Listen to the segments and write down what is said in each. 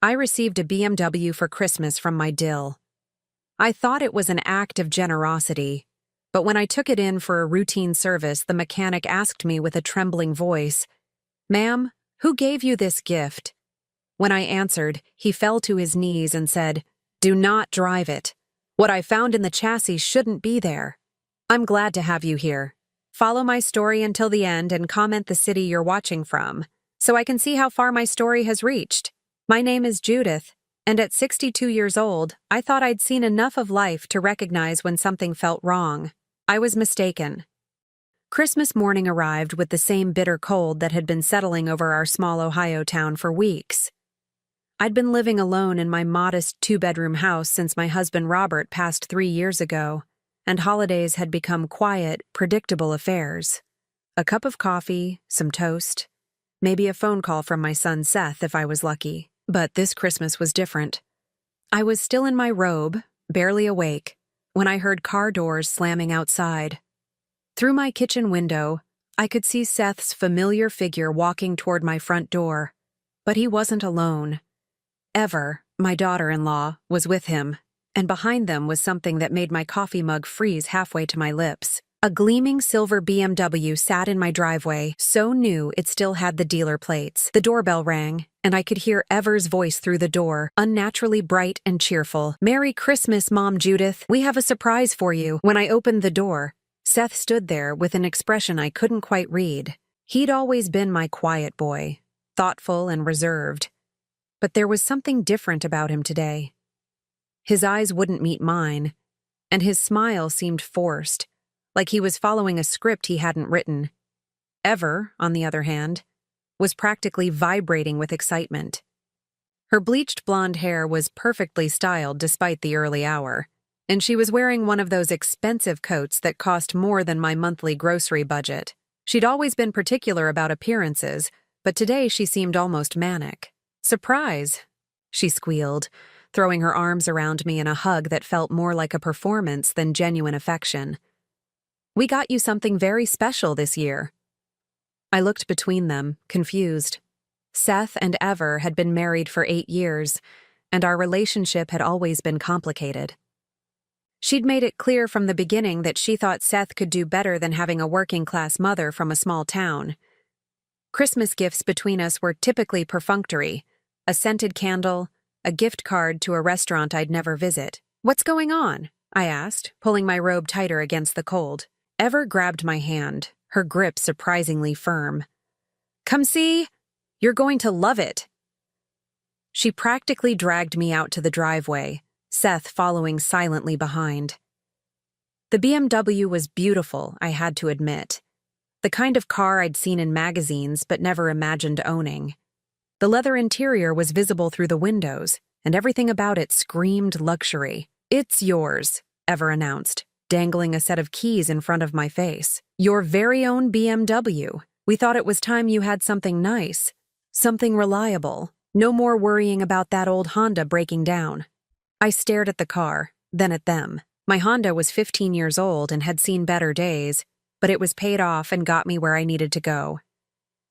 I received a BMW for Christmas from my DIL. I thought it was an act of generosity, but when I took it in for a routine service, the mechanic asked me with a trembling voice, "Ma'am, who gave you this gift?" When I answered, he fell to his knees and said, "Do not drive it. What I found in the chassis shouldn't be there. I'm glad to have you here. Follow my story until the end and comment the city you're watching from, so I can see how far my story has reached. My name is Judith, and at 62 years old, I thought I'd seen enough of life to recognize when something felt wrong. I was mistaken." Christmas morning arrived with the same bitter cold that had been settling over our small Ohio town for weeks. I'd been living alone in my modest two-bedroom house since my husband Robert passed 3 years ago, and holidays had become quiet, predictable affairs. A cup of coffee, some toast, maybe a phone call from my son Seth if I was lucky. But this Christmas was different. I was still in my robe, barely awake, when I heard car doors slamming outside. Through my kitchen window, I could see Seth's familiar figure walking toward my front door, but he wasn't alone. Ever, my daughter-in-law, was with him, and behind them was something that made my coffee mug freeze halfway to my lips. A gleaming silver BMW sat in my driveway, so new it still had the dealer plates. The doorbell rang, and I could hear Ever's voice through the door, unnaturally bright and cheerful. "Merry Christmas, Mom Judith. We have a surprise for you." When I opened the door, Seth stood there with an expression I couldn't quite read. He'd always been my quiet boy, thoughtful and reserved. But there was something different about him today. His eyes wouldn't meet mine, and his smile seemed forced, like he was following a script he hadn't written. Ever, on the other hand, was practically vibrating with excitement. Her bleached blonde hair was perfectly styled despite the early hour, and she was wearing one of those expensive coats that cost more than my monthly grocery budget. She'd always been particular about appearances, but today she seemed almost manic. "Surprise," she squealed, throwing her arms around me in a hug that felt more like a performance than genuine affection. "We got you something very special this year." I looked between them, confused. Seth and Ever had been married for 8 years, and our relationship had always been complicated. She'd made it clear from the beginning that she thought Seth could do better than having a working-class mother from a small town. Christmas gifts between us were typically perfunctory: a scented candle, a gift card to a restaurant I'd never visit. "What's going on?" I asked, pulling my robe tighter against the cold. Ever grabbed my hand, her grip surprisingly firm. "Come see? You're going to love it." She practically dragged me out to the driveway, Seth following silently behind. The BMW was beautiful, I had to admit. The kind of car I'd seen in magazines but never imagined owning. The leather interior was visible through the windows, and everything about it screamed luxury. "It's yours," Ever announced, dangling a set of keys in front of my face. "Your very own BMW. We thought it was time you had something nice, something reliable. No more worrying about that old Honda breaking down." I stared at the car, then at them. My Honda was 15 years old and had seen better days, but it was paid off and got me where I needed to go.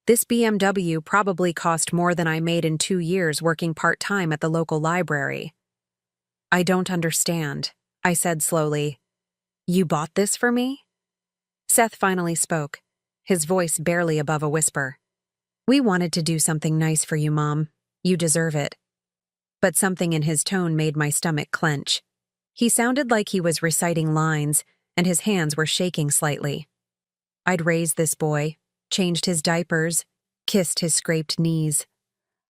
This BMW probably cost more than I made in 2 years working part-time at the local library. "I don't understand," I said slowly. "You bought this for me?" Seth finally spoke, his voice barely above a whisper. "We wanted to do something nice for you, Mom. You deserve it." But something in his tone made my stomach clench. He sounded like he was reciting lines, and his hands were shaking slightly. I'd raised this boy, changed his diapers, kissed his scraped knees.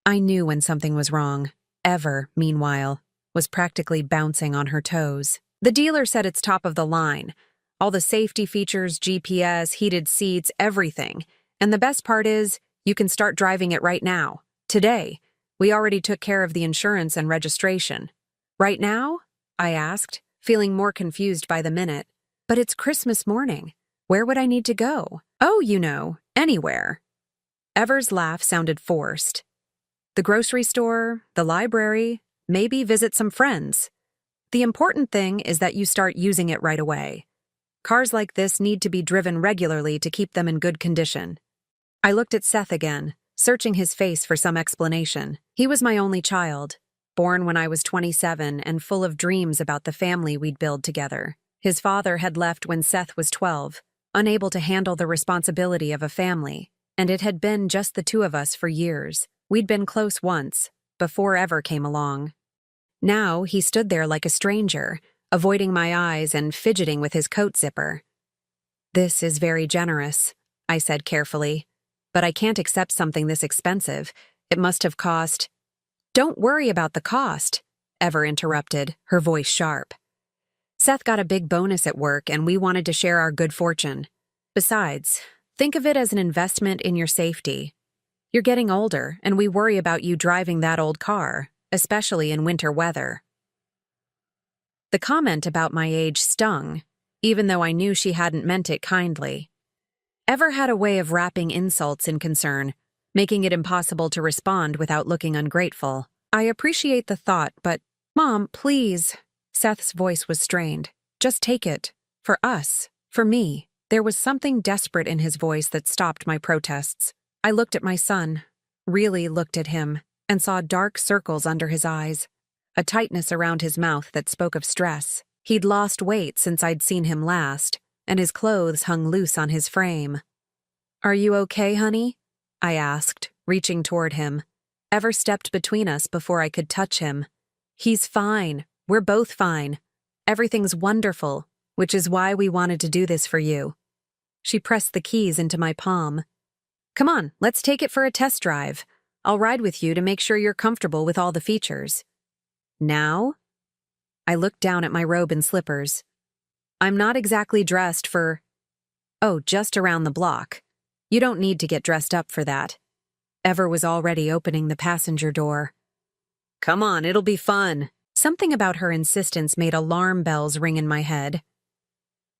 I knew when something was wrong. Ever, meanwhile, was practically bouncing on her toes. The dealer said it's top of the line. All the safety features, GPS, heated seats, everything. And the best part is, you can start driving it right now. Today. We already took care of the insurance and registration. "Right now?" I asked, feeling more confused by the minute. "But it's Christmas morning. Where would I need to go?" "Oh, anywhere." Ever's laugh sounded forced. "The grocery store, the library, maybe visit some friends. The important thing is that you start using it right away. Cars like this need to be driven regularly to keep them in good condition." I looked at Seth again, searching his face for some explanation. He was my only child, born when I was 27 and full of dreams about the family we'd build together. His father had left when Seth was 12, unable to handle the responsibility of a family, and it had been just the two of us for years. We'd been close once, before Ever came along. Now he stood there like a stranger, avoiding my eyes and fidgeting with his coat zipper. "This is very generous," I said carefully, "but I can't accept something this expensive. It must have cost—" "Don't worry about the cost," Ever interrupted, her voice sharp. "Seth got a big bonus at work and we wanted to share our good fortune. Besides, think of it as an investment in your safety. You're getting older and we worry about you driving that old car, especially in winter weather." The comment about my age stung, even though I knew she hadn't meant it kindly. Ever had a way of wrapping insults in concern, making it impossible to respond without looking ungrateful. "I appreciate the thought, but, Mom, please." Seth's voice was strained. "Just take it. For us. For me." There was something desperate in his voice that stopped my protests. I looked at my son, really looked at him, and saw dark circles under his eyes, a tightness around his mouth that spoke of stress. He'd lost weight since I'd seen him last, and his clothes hung loose on his frame. "Are you okay, honey?" I asked, reaching toward him. Ever stepped between us before I could touch him. "He's fine. We're both fine. Everything's wonderful, which is why we wanted to do this for you." She pressed the keys into my palm. "Come on, let's take it for a test drive. I'll ride with you to make sure you're comfortable with all the features." "Now?" I looked down at my robe and slippers. "I'm not exactly dressed for—" "Oh, just around the block. You don't need to get dressed up for that." Ever was already opening the passenger door. "Come on, it'll be fun." Something about her insistence made alarm bells ring in my head.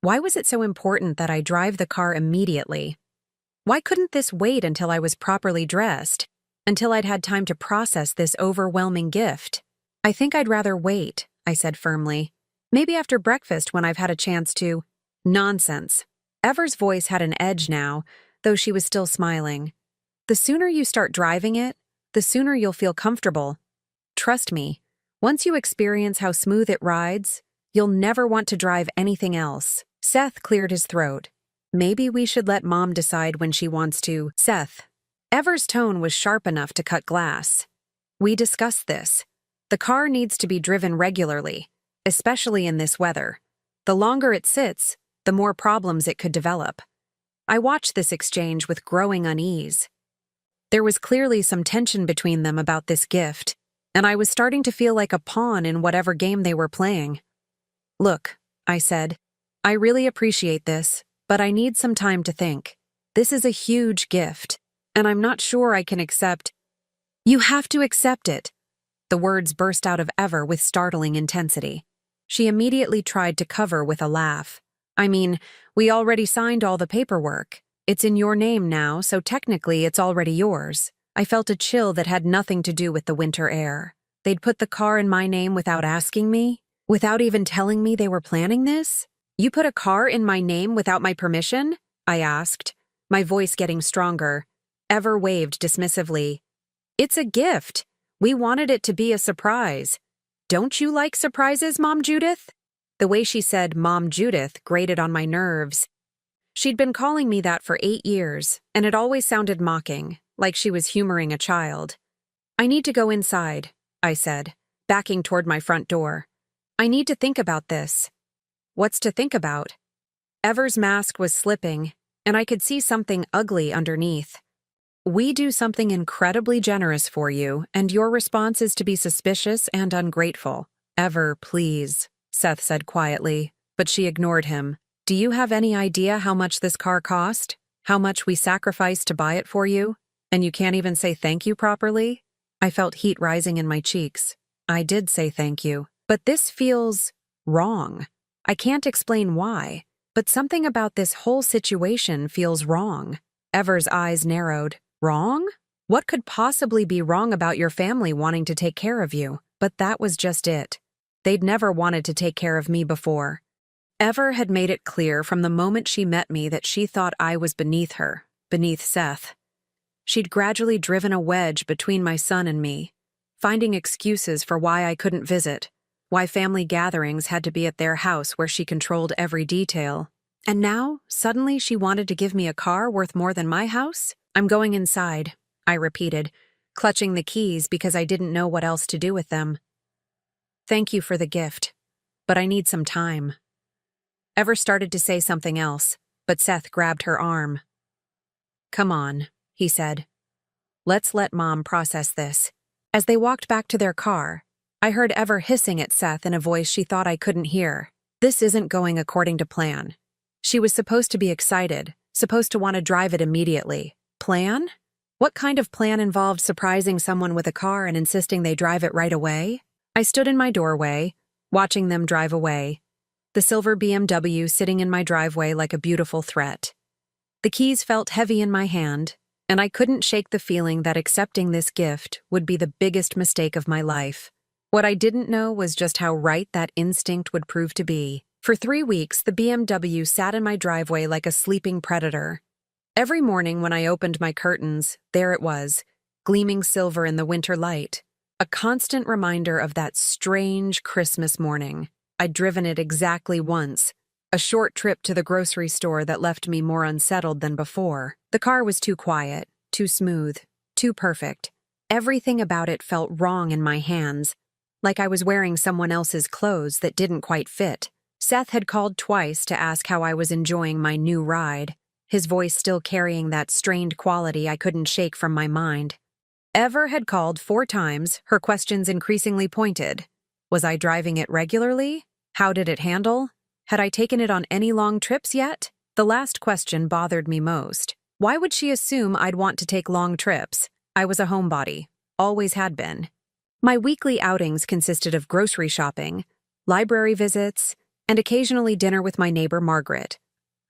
Why was it so important that I drive the car immediately? Why couldn't this wait until I was properly dressed, until I'd had time to process this overwhelming gift? "I think I'd rather wait," I said firmly. "Maybe after breakfast when I've had a chance to—" "Nonsense." Ever's voice had an edge now, though she was still smiling. "The sooner you start driving it, the sooner you'll feel comfortable. Trust me, once you experience how smooth it rides, you'll never want to drive anything else." Seth cleared his throat. "Maybe we should let Mom decide when she wants to—" "Seth." Ever's tone was sharp enough to cut glass. "We discussed this. The car needs to be driven regularly, especially in this weather. The longer it sits, the more problems it could develop." I watched this exchange with growing unease. There was clearly some tension between them about this gift, and I was starting to feel like a pawn in whatever game they were playing. "Look," I said, "I really appreciate this, but I need some time to think. This is a huge gift, and I'm not sure I can accept—" "You have to accept it." The words burst out of Ever with startling intensity. She immediately tried to cover with a laugh. "I mean, we already signed all the paperwork. It's in your name now, so technically it's already yours." I felt a chill that had nothing to do with the winter air. They'd put the car in my name without asking me? Without even telling me they were planning this? "You put a car in my name without my permission?" I asked, my voice getting stronger. Ever waved dismissively. "It's a gift. We wanted it to be a surprise. Don't you like surprises, Mom Judith?" The way she said Mom Judith grated on my nerves. She'd been calling me that for 8 years, and it always sounded mocking, like she was humoring a child. "I need to go inside," I said, backing toward my front door. "I need to think about this." "What's to think about?" Ever's mask was slipping, and I could see something ugly underneath. "We do something incredibly generous for you, and your response is to be suspicious and ungrateful." "Ever, please," Seth said quietly, but she ignored him. "Do you have any idea how much this car cost? How much we sacrificed to buy it for you? And you can't even say thank you properly?" I felt heat rising in my cheeks. I did say thank you, but this feels wrong. I can't explain why, but something about this whole situation feels wrong. Ever's eyes narrowed. "Wrong? What could possibly be wrong about your family wanting to take care of you?" But that was just it. They'd never wanted to take care of me before. Ever had made it clear from the moment she met me that she thought I was beneath her, beneath Seth. She'd gradually driven a wedge between my son and me, finding excuses for why I couldn't visit, why family gatherings had to be at their house where she controlled every detail. And now, suddenly she wanted to give me a car worth more than my house? I'm going inside, I repeated, clutching the keys because I didn't know what else to do with them. Thank you for the gift, but I need some time. Ever started to say something else, but Seth grabbed her arm. Come on, he said. Let's let Mom process this. As they walked back to their car, I heard Ever hissing at Seth in a voice she thought I couldn't hear. This isn't going according to plan. She was supposed to be excited, supposed to want to drive it immediately. Plan? What kind of plan involved surprising someone with a car and insisting they drive it right away? I stood in my doorway, watching them drive away, the silver BMW sitting in my driveway like a beautiful threat. The keys felt heavy in my hand, and I couldn't shake the feeling that accepting this gift would be the biggest mistake of my life. What I didn't know was just how right that instinct would prove to be. For 3 weeks, the BMW sat in my driveway like a sleeping predator. Every morning when I opened my curtains, there it was, gleaming silver in the winter light. A constant reminder of that strange Christmas morning. I'd driven it exactly once, a short trip to the grocery store that left me more unsettled than before. The car was too quiet, too smooth, too perfect. Everything about it felt wrong in my hands, like I was wearing someone else's clothes that didn't quite fit. Seth had called twice to ask how I was enjoying my new ride, his voice still carrying that strained quality I couldn't shake from my mind. Ever had called 4 times, her questions increasingly pointed. Was I driving it regularly? How did it handle? Had I taken it on any long trips yet? The last question bothered me most. Why would she assume I'd want to take long trips? I was a homebody, always had been. My weekly outings consisted of grocery shopping, library visits, and occasionally dinner with my neighbor Margaret.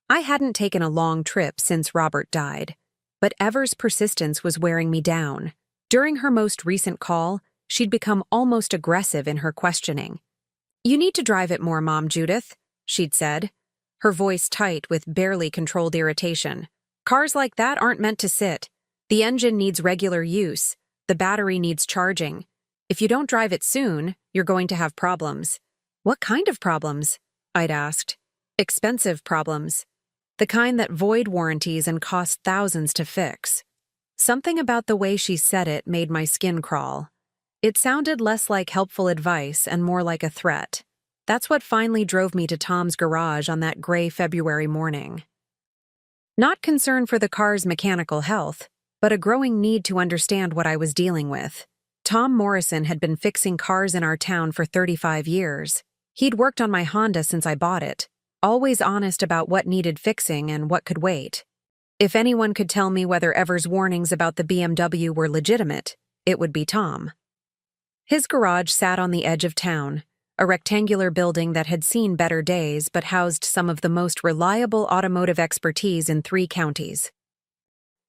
I hadn't taken a long trip since Robert died, but Ever's persistence was wearing me down. During her most recent call, she'd become almost aggressive in her questioning. You need to drive it more, Mom Judith, she'd said, her voice tight with barely controlled irritation. Cars like that aren't meant to sit. The engine needs regular use. The battery needs charging. If you don't drive it soon, you're going to have problems. What kind of problems? I'd asked. Expensive problems. The kind that void warranties and cost thousands to fix. Something about the way she said it made my skin crawl. It sounded less like helpful advice and more like a threat. That's what finally drove me to Tom's garage on that gray February morning. Not concern for the car's mechanical health, but a growing need to understand what I was dealing with. Tom Morrison had been fixing cars in our town for 35 years. He'd worked on my Honda since I bought it, always honest about what needed fixing and what could wait. If anyone could tell me whether Ever's warnings about the BMW were legitimate, it would be Tom. His garage sat on the edge of town, a rectangular building that had seen better days but housed some of the most reliable automotive expertise in 3 counties.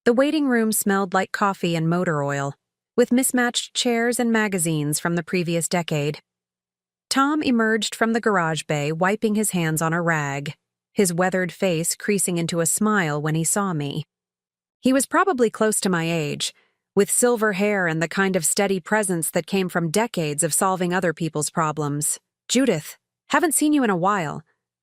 The waiting room smelled like coffee and motor oil, with mismatched chairs and magazines from the previous decade. Tom emerged from the garage bay, wiping his hands on a rag, his weathered face creasing into a smile when he saw me. He was probably close to my age, with silver hair and the kind of steady presence that came from decades of solving other people's problems. Judith, haven't seen you in a while.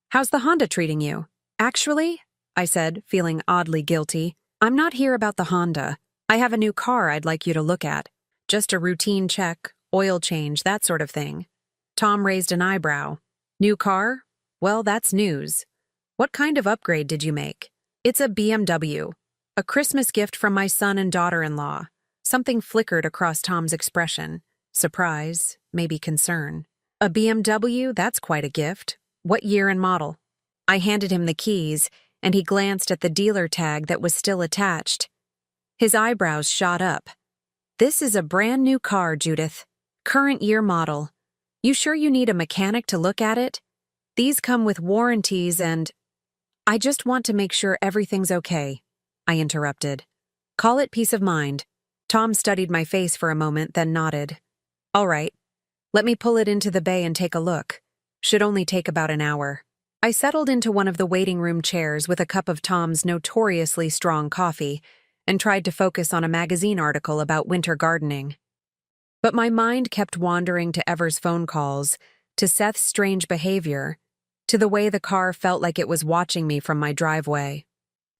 How's the Honda treating you? Actually, I said, feeling oddly guilty, I'm not here about the Honda. I have a new car I'd like you to look at. Just a routine check, oil change, that sort of thing. Tom raised an eyebrow. New car? Well, that's news. What kind of upgrade did you make? It's a BMW. A Christmas gift from my son and daughter-in-law. Something flickered across Tom's expression. Surprise, maybe concern. A BMW? That's quite a gift. What year and model? I handed him the keys, and he glanced at the dealer tag that was still attached. His eyebrows shot up. This is a brand new car, Judith. Current year model. You sure you need a mechanic to look at it? These come with warranties and... I just want to make sure everything's okay, I interrupted. Call it peace of mind. Tom studied my face for a moment, then nodded. All right. Let me pull it into the bay and take a look. Should only take about an hour. I settled into one of the waiting room chairs with a cup of Tom's notoriously strong coffee and tried to focus on a magazine article about winter gardening. But my mind kept wandering to Ever's phone calls, to Seth's strange behavior, to the way the car felt like it was watching me from my driveway.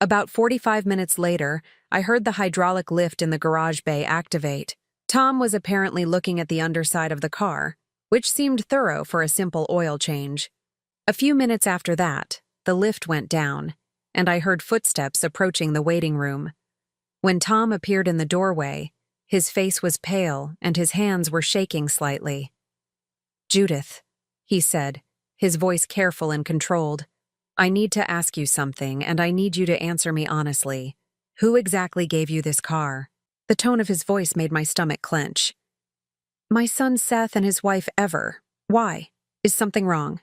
About 45 minutes later, I heard the hydraulic lift in the garage bay activate. Tom was apparently looking at the underside of the car, which seemed thorough for a simple oil change. A few minutes after that, the lift went down, and I heard footsteps approaching the waiting room. When Tom appeared in the doorway, his face was pale and his hands were shaking slightly. "Judith," he said, his voice careful and controlled, "I need to ask you something, and I need you to answer me honestly. Who exactly gave you this car?" The tone of his voice made my stomach clench. "My son Seth and his wife Ever. Why? Is something wrong?"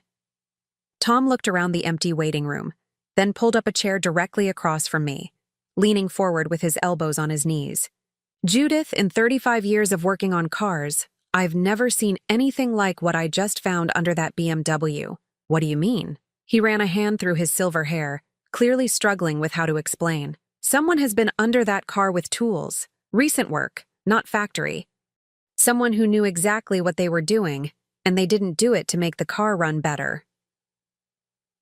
Tom looked around the empty waiting room, then pulled up a chair directly across from me, leaning forward with his elbows on his knees. "Judith, in 35 years of working on cars, I've never seen anything like what I just found under that BMW. What do you mean?" He ran a hand through his silver hair, clearly struggling with how to explain. "Someone has been under that car with tools. Recent work, not factory. Someone who knew exactly what they were doing, and they didn't do it to make the car run better."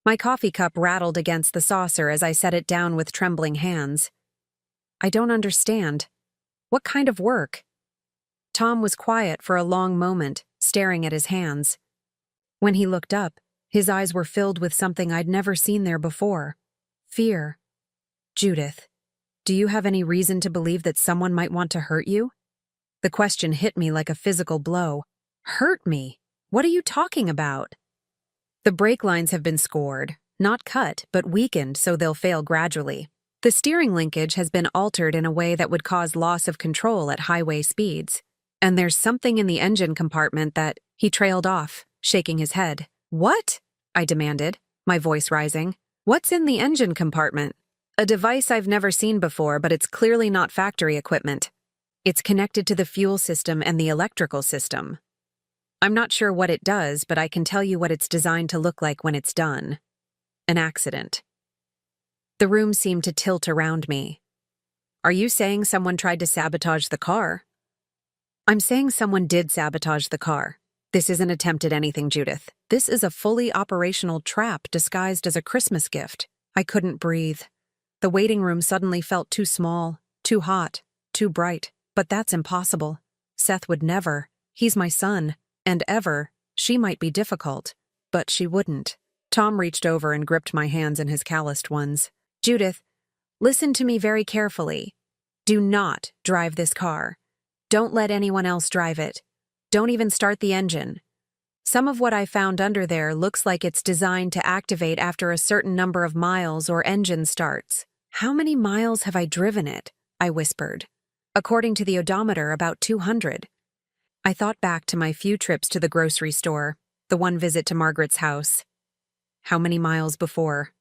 My coffee cup rattled against the saucer as I set it down with trembling hands. "I don't understand. What kind of work?" Tom was quiet for a long moment, staring at his hands. When he looked up, his eyes were filled with something I'd never seen there before. Fear. "Judith, do you have any reason to believe that someone might want to hurt you?" The question hit me like a physical blow. "Hurt me? What are you talking about?" "The brake lines have been scored, not cut, but weakened so they'll fail gradually. The steering linkage has been altered in a way that would cause loss of control at highway speeds. And there's something in the engine compartment that—" He trailed off, shaking his head. "What?" I demanded, my voice rising. "What's in the engine compartment?" "A device I've never seen before, but it's clearly not factory equipment. It's connected to the fuel system and the electrical system. I'm not sure what it does, but I can tell you what it's designed to look like when it's done. An accident." The room seemed to tilt around me. "Are you saying someone tried to sabotage the car?" "I'm saying someone did sabotage the car. This isn't attempted anything, Judith. This is a fully operational trap disguised as a Christmas gift." I couldn't breathe. The waiting room suddenly felt too small, too hot, too bright. But that's impossible. Seth would never. He's my son. And Ever, she might be difficult. But she wouldn't. Tom reached over and gripped my hands in his calloused ones. "Judith, listen to me very carefully. Do not drive this car. Don't let anyone else drive it. Don't even start the engine. Some of what I found under there looks like it's designed to activate after a certain number of miles or engine starts." "How many miles have I driven it?" I whispered. "According to the odometer, about 200. I thought back to my few trips to the grocery store, the one visit to Margaret's house. "How many miles before?"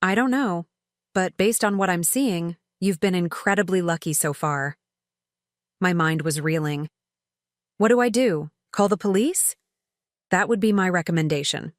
"I don't know, but based on what I'm seeing, you've been incredibly lucky so far." My mind was reeling. "What do I do? Call the police?" "That would be my recommendation.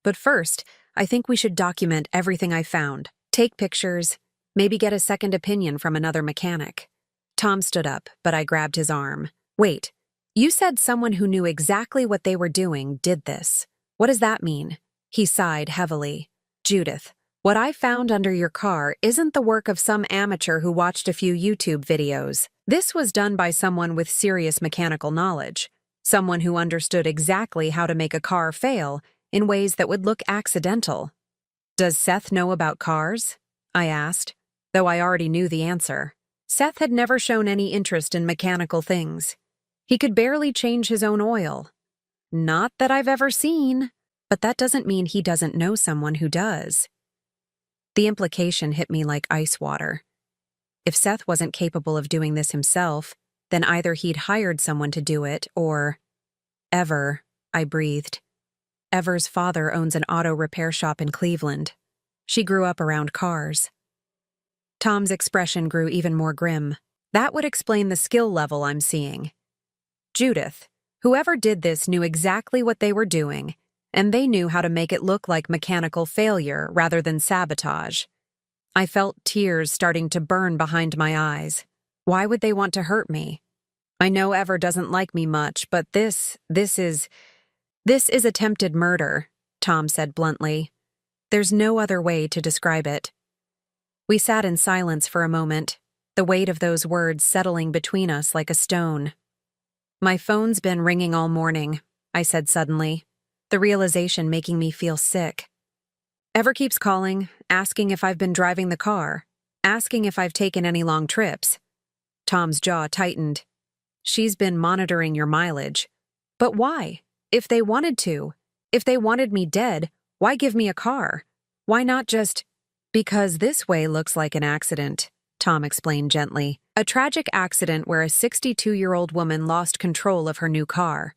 But first, I think we should document everything I found. Take pictures, maybe get a second opinion from another mechanic." Tom stood up, but I grabbed his arm. "Wait, you said someone who knew exactly what they were doing did this. What does that mean?" He sighed heavily. "Judith, what I found under your car isn't the work of some amateur who watched a few YouTube videos. This was done by someone with serious mechanical knowledge, someone who understood exactly how to make a car fail in ways that would look accidental." "Does Seth know about cars?" I asked, though I already knew the answer. Seth had never shown any interest in mechanical things. He could barely change his own oil. "Not that I've ever seen, but that doesn't mean he doesn't know someone who does." The implication hit me like ice water. If Seth wasn't capable of doing this himself, then either he'd hired someone to do it or— "Ever," I breathed. "Ever's father owns an auto repair shop in Cleveland. She grew up around cars." Tom's expression grew even more grim. "That would explain the skill level I'm seeing. Judith, whoever did this knew exactly what they were doing, and they knew how to make it look like mechanical failure rather than sabotage. I felt tears starting to burn behind my eyes. Why would they want to hurt me? I know Ever doesn't like me much, but this is attempted murder, Tom said bluntly. There's no other way to describe it. We sat in silence for a moment, the weight of those words settling between us like a stone. My phone's been ringing all morning, I said suddenly, the realization making me feel sick. Ever keeps calling, asking if I've been driving the car, asking if I've taken any long trips. Tom's jaw tightened. She's been monitoring your mileage. But why? If they wanted to, if they wanted me dead, why give me a car? Why not just— Because this way looks like an accident, Tom explained gently. A tragic accident where a 62-year-old woman lost control of her new car.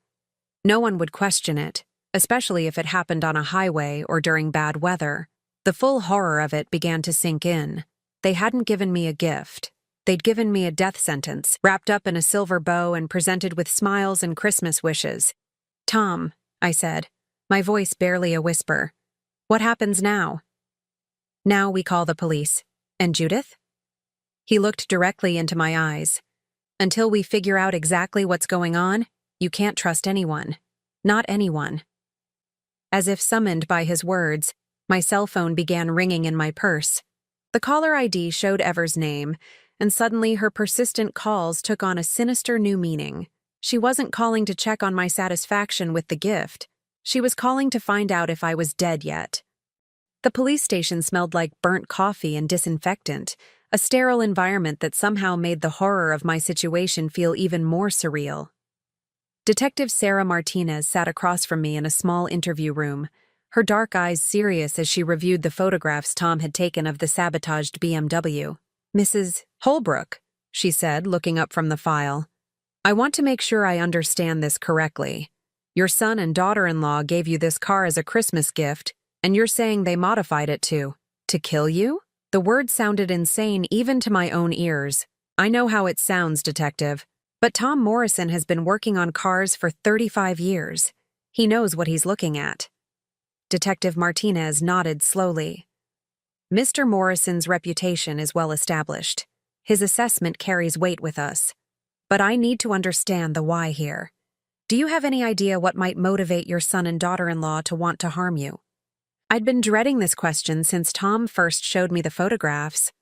No one would question it, especially if it happened on a highway or during bad weather. The full horror of it began to sink in. They hadn't given me a gift. They'd given me a death sentence, wrapped up in a silver bow and presented with smiles and Christmas wishes. Tom, I said, my voice barely a whisper. What happens now? Now we call the police. And Judith? He looked directly into my eyes. Until we figure out exactly what's going on, you can't trust anyone. Not anyone. As if summoned by his words, my cell phone began ringing in my purse. The caller ID showed Ever's name, and suddenly her persistent calls took on a sinister new meaning. She wasn't calling to check on my satisfaction with the gift. She was calling to find out if I was dead yet. The police station smelled like burnt coffee and disinfectant, a sterile environment that somehow made the horror of my situation feel even more surreal. Detective Sarah Martinez sat across from me in a small interview room, her dark eyes serious as she reviewed the photographs Tom had taken of the sabotaged BMW. Mrs. Holbrook, she said, looking up from the file. I want to make sure I understand this correctly. Your son and daughter-in-law gave you this car as a Christmas gift, and you're saying they modified it to kill you? The word sounded insane even to my own ears. I know how it sounds, Detective, but Tom Morrison has been working on cars for 35 years. He knows what he's looking at. Detective Martinez nodded slowly. Mr. Morrison's reputation is well established. His assessment carries weight with us. But I need to understand the why here. Do you have any idea what might motivate your son and daughter-in-law to want to harm you? I'd been dreading this question since Tom first showed me the photographs.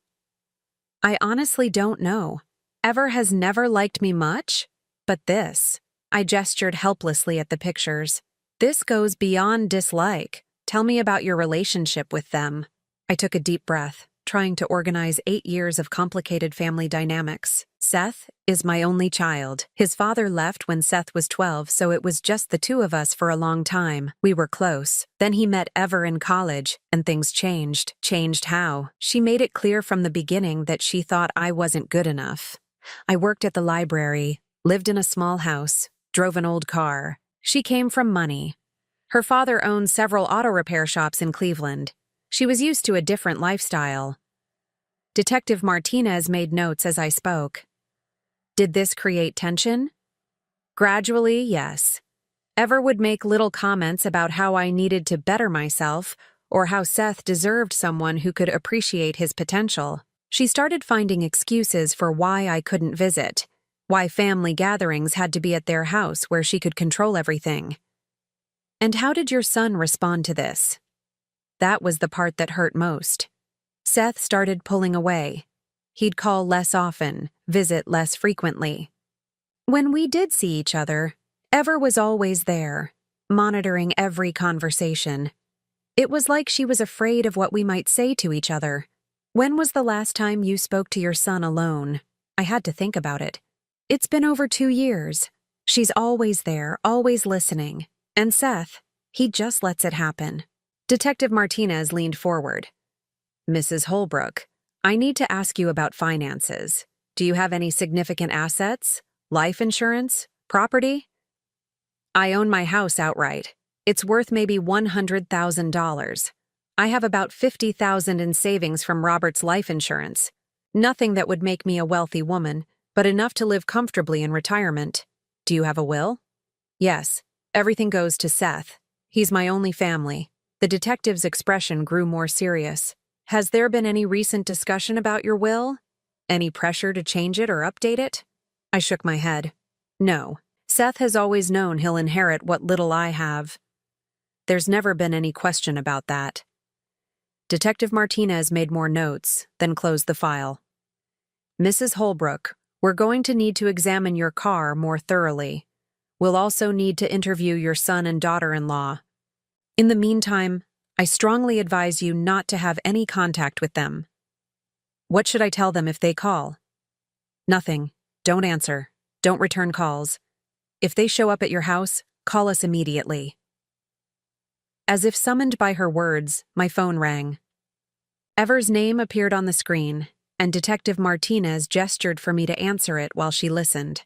I honestly don't know. Ever has never liked me much, but this— I gestured helplessly at the pictures. This goes beyond dislike. Tell me about your relationship with them. I took a deep breath, trying to organize 8 years of complicated family dynamics. Seth is my only child. His father left when Seth was 12, so it was just the two of us for a long time. We were close. Then he met Ever in college, and things changed. Changed how? She made it clear from the beginning that she thought I wasn't good enough. I worked at the library, lived in a small house, drove an old car. She came from money. Her father owned several auto repair shops in Cleveland. She was used to a different lifestyle. Detective Martinez made notes as I spoke. Did this create tension? Gradually, yes. Ever would make little comments about how I needed to better myself, or how Seth deserved someone who could appreciate his potential. She started finding excuses for why I couldn't visit, why family gatherings had to be at their house where she could control everything. And how did your son respond to this? That was the part that hurt most. Seth started pulling away. He'd call less often, visit less frequently. When we did see each other, Ever was always there, monitoring every conversation. It was like she was afraid of what we might say to each other. When was the last time you spoke to your son alone? I had to think about it. It's been over 2 years. She's always there, always listening. And Seth, he just lets it happen. Detective Martinez leaned forward. Mrs. Holbrook, I need to ask you about finances. Do you have any significant assets? Life insurance? Property? I own my house outright. It's worth maybe $100,000. I have about $50,000 in savings from Robert's life insurance. Nothing that would make me a wealthy woman, but enough to live comfortably in retirement. Do you have a will? Yes. Everything goes to Seth. He's my only family. The detective's expression grew more serious. Has there been any recent discussion about your will? Any pressure to change it or update it? I shook my head. No. Seth has always known he'll inherit what little I have. There's never been any question about that. Detective Martinez made more notes, then closed the file. Mrs. Holbrook, we're going to need to examine your car more thoroughly. We'll also need to interview your son and daughter-in-law. In the meantime, I strongly advise you not to have any contact with them. What should I tell them if they call? Nothing. Don't answer. Don't return calls. If they show up at your house, call us immediately. As if summoned by her words, my phone rang. Ever's name appeared on the screen, and Detective Martinez gestured for me to answer it while she listened.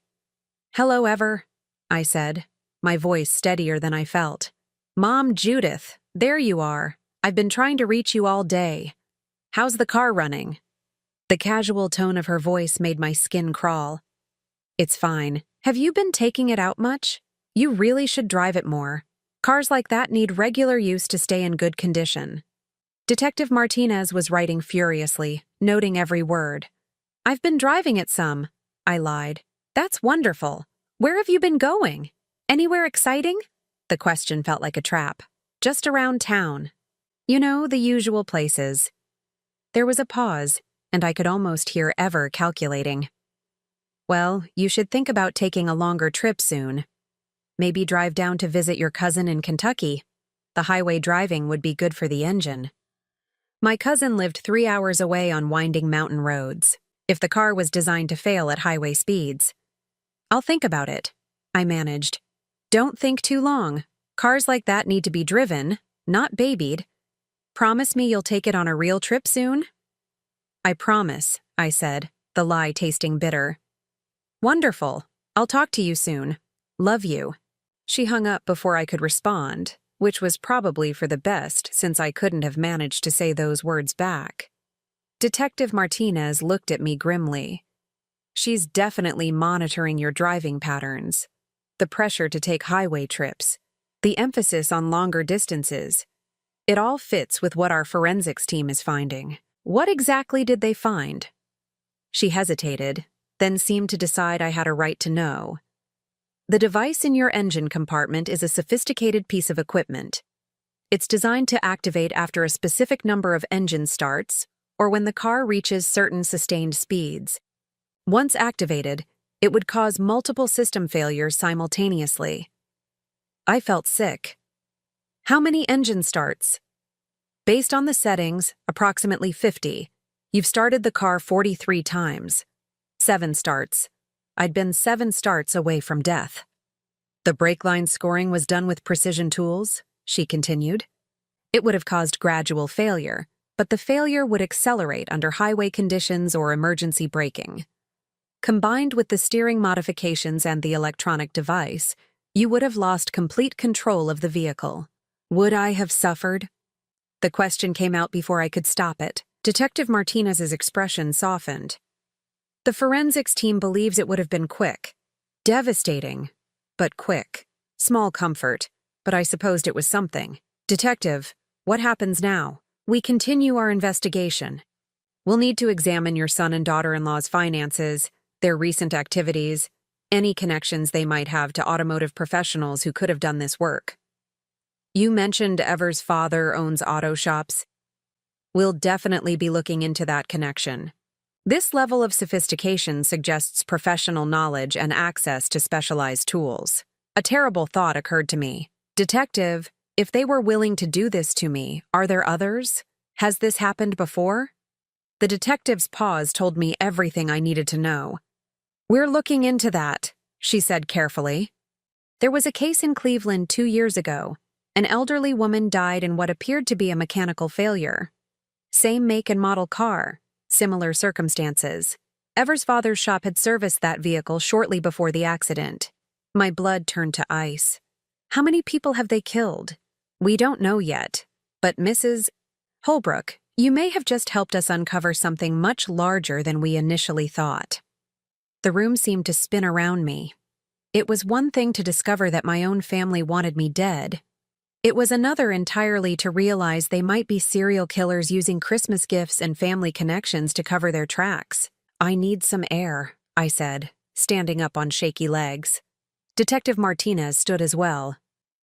Hello, Ever, I said, my voice steadier than I felt. Mom, Judith, there you are. I've been trying to reach you all day. How's the car running? The casual tone of her voice made my skin crawl. It's fine. Have you been taking it out much? You really should drive it more. Cars like that need regular use to stay in good condition. Detective Martinez was writing furiously, noting every word. I've been driving it some, I lied. That's wonderful. Where have you been going? Anywhere exciting? The question felt like a trap. Just around town. You know, the usual places. There was a pause, and I could almost hear Ever calculating. Well, you should think about taking a longer trip soon. Maybe drive down to visit your cousin in Kentucky. The highway driving would be good for the engine. My cousin lived 3 hours away on winding mountain roads, if the car was designed to fail at highway speeds. I'll think about it, I managed. Don't think too long. Cars like that need to be driven, not babied. Promise me you'll take it on a real trip soon? I promise, I said, the lie tasting bitter. Wonderful. I'll talk to you soon. Love you. She hung up before I could respond, which was probably for the best since I couldn't have managed to say those words back. Detective Martinez looked at me grimly. She's definitely monitoring your driving patterns. The pressure to take highway trips. The emphasis on longer distances. It all fits with what our forensics team is finding. What exactly did they find? She hesitated, then seemed to decide I had a right to know. The device in your engine compartment is a sophisticated piece of equipment. It's designed to activate after a specific number of engine starts or when the car reaches certain sustained speeds. Once activated, it would cause multiple system failures simultaneously. I felt sick. How many engine starts? Based on the settings, approximately 50. You've started the car 43 times. 7 starts. I'd been 7 starts away from death. The brake line scoring was done with precision tools, she continued. It would have caused gradual failure, but the failure would accelerate under highway conditions or emergency braking. Combined with the steering modifications and the electronic device, you would have lost complete control of the vehicle. Would I have suffered? The question came out before I could stop it. Detective Martinez's expression softened. The forensics team believes it would have been quick. Devastating, but quick. Small comfort, but I supposed it was something. Detective, what happens now? We continue our investigation. We'll need to examine your son and daughter-in-law's finances, their recent activities, any connections they might have to automotive professionals who could have done this work. You mentioned Ever's father owns auto shops. We'll definitely be looking into that connection. This level of sophistication suggests professional knowledge and access to specialized tools. A terrible thought occurred to me. Detective, if they were willing to do this to me, are there others? Has this happened before? The detective's pause told me everything I needed to know. We're looking into that, she said carefully. There was a case in Cleveland 2 years ago. An elderly woman died in what appeared to be a mechanical failure. Same make and model car, similar circumstances. Ever's father's shop had serviced that vehicle shortly before the accident. My blood turned to ice. How many people have they killed? We don't know yet, but Mrs. Holbrook, you may have just helped us uncover something much larger than we initially thought. The room seemed to spin around me. It was one thing to discover that my own family wanted me dead. It was another entirely to realize they might be serial killers using Christmas gifts and family connections to cover their tracks. "I need some air," I said, standing up on shaky legs. Detective Martinez stood as well.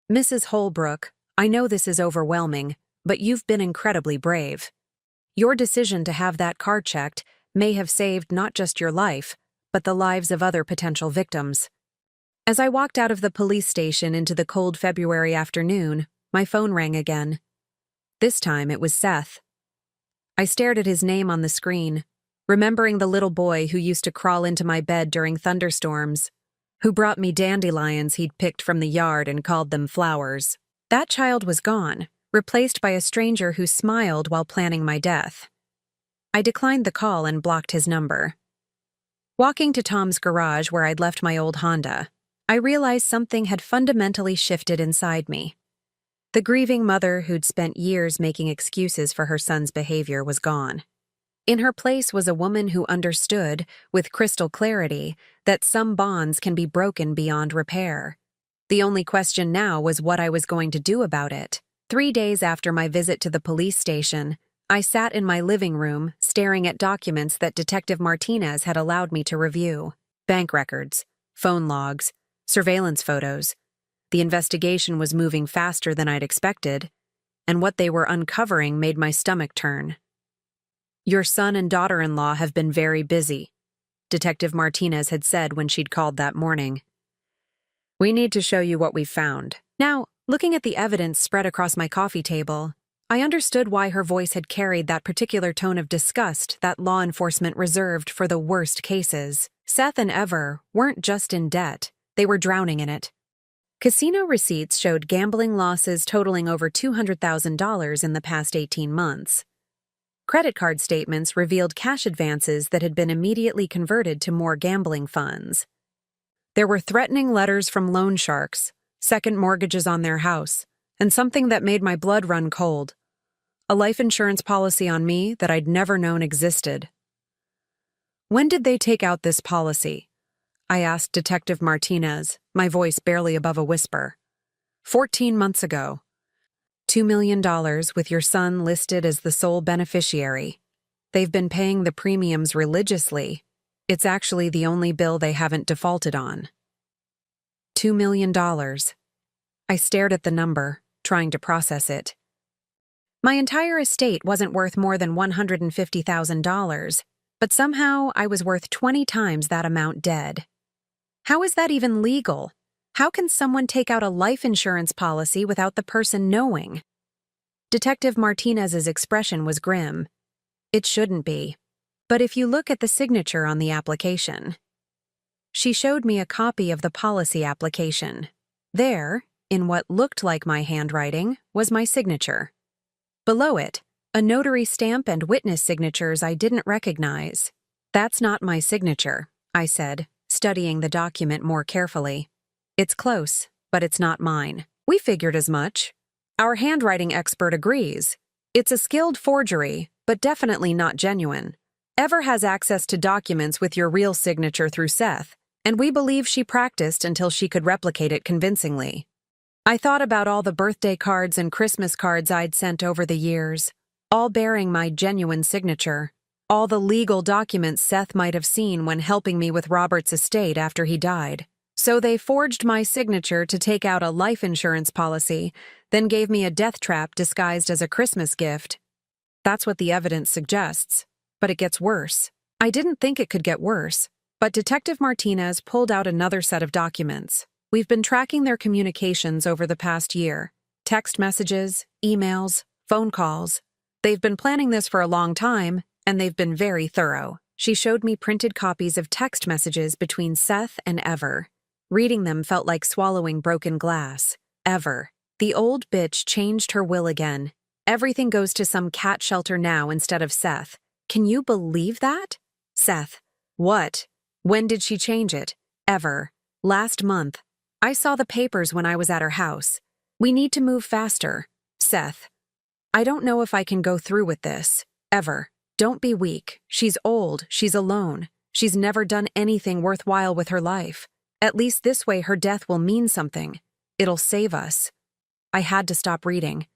"Mrs. Holbrook, I know this is overwhelming, but you've been incredibly brave. Your decision to have that car checked may have saved not just your life, but the lives of other potential victims." As I walked out of the police station into the cold February afternoon, my phone rang again. This time it was Seth. I stared at his name on the screen, remembering the little boy who used to crawl into my bed during thunderstorms, who brought me dandelions he'd picked from the yard and called them flowers. That child was gone, replaced by a stranger who smiled while planning my death. I declined the call and blocked his number. Walking to Tom's garage where I'd left my old Honda, I realized something had fundamentally shifted inside me. The grieving mother who'd spent years making excuses for her son's behavior was gone. In her place was a woman who understood, with crystal clarity, that some bonds can be broken beyond repair. The only question now was what I was going to do about it. 3 days after my visit to the police station, I sat in my living room, staring at documents that Detective Martinez had allowed me to review. Bank records, phone logs, surveillance photos. The investigation was moving faster than I'd expected, and what they were uncovering made my stomach turn. "Your son and daughter-in-law have been very busy," Detective Martinez had said when she'd called that morning. "We need to show you what we've found." Now, looking at the evidence spread across my coffee table, I understood why her voice had carried that particular tone of disgust that law enforcement reserved for the worst cases. Seth and Ever weren't just in debt, they were drowning in it. Casino receipts showed gambling losses totaling over $200,000 in the past 18 months. Credit card statements revealed cash advances that had been immediately converted to more gambling funds. There were threatening letters from loan sharks, second mortgages on their house, and something that made my blood run cold: a life insurance policy on me that I'd never known existed. "When did they take out this policy?" I asked Detective Martinez, my voice barely above a whisper. 14 months ago. $2 million with your son listed as the sole beneficiary. They've been paying the premiums religiously. It's actually the only bill they haven't defaulted on." $2 million. I stared at the number, trying to process it. My entire estate wasn't worth more than $150,000, but somehow I was worth 20 times that amount dead. How is that even legal? How can someone take out a life insurance policy without the person knowing? Detective Martinez's expression was grim. It shouldn't be. But if you look at the signature on the application. She showed me a copy of the policy application. There, in what looked like my handwriting, was my signature. Below it, a notary stamp and witness signatures I didn't recognize. "That's not my signature," I said, studying the document more carefully. "It's close, but it's not mine." "We figured as much. Our handwriting expert agrees. It's a skilled forgery, but definitely not genuine. Ever has access to documents with your real signature through Seth, and we believe she practiced until she could replicate it convincingly." I thought about all the birthday cards and Christmas cards I'd sent over the years, all bearing my genuine signature, all the legal documents Seth might have seen when helping me with Robert's estate after he died. So they forged my signature to take out a life insurance policy, then gave me a death trap disguised as a Christmas gift. That's what the evidence suggests, but it gets worse. I didn't think it could get worse, but Detective Martinez pulled out another set of documents. We've been tracking their communications over the past year. Text messages, emails, phone calls. They've been planning this for a long time, and they've been very thorough. She showed me printed copies of text messages between Seth and Ever. Reading them felt like swallowing broken glass. Ever. The old bitch changed her will again. Everything goes to some cat shelter now instead of Seth. Can you believe that? Seth. What? When did she change it? Ever. Last month. I saw the papers when I was at her house. We need to move faster. Seth. I don't know if I can go through with this. Ever. Don't be weak. She's old. She's alone. She's never done anything worthwhile with her life. At least this way her death will mean something. It'll save us. I had to stop reading.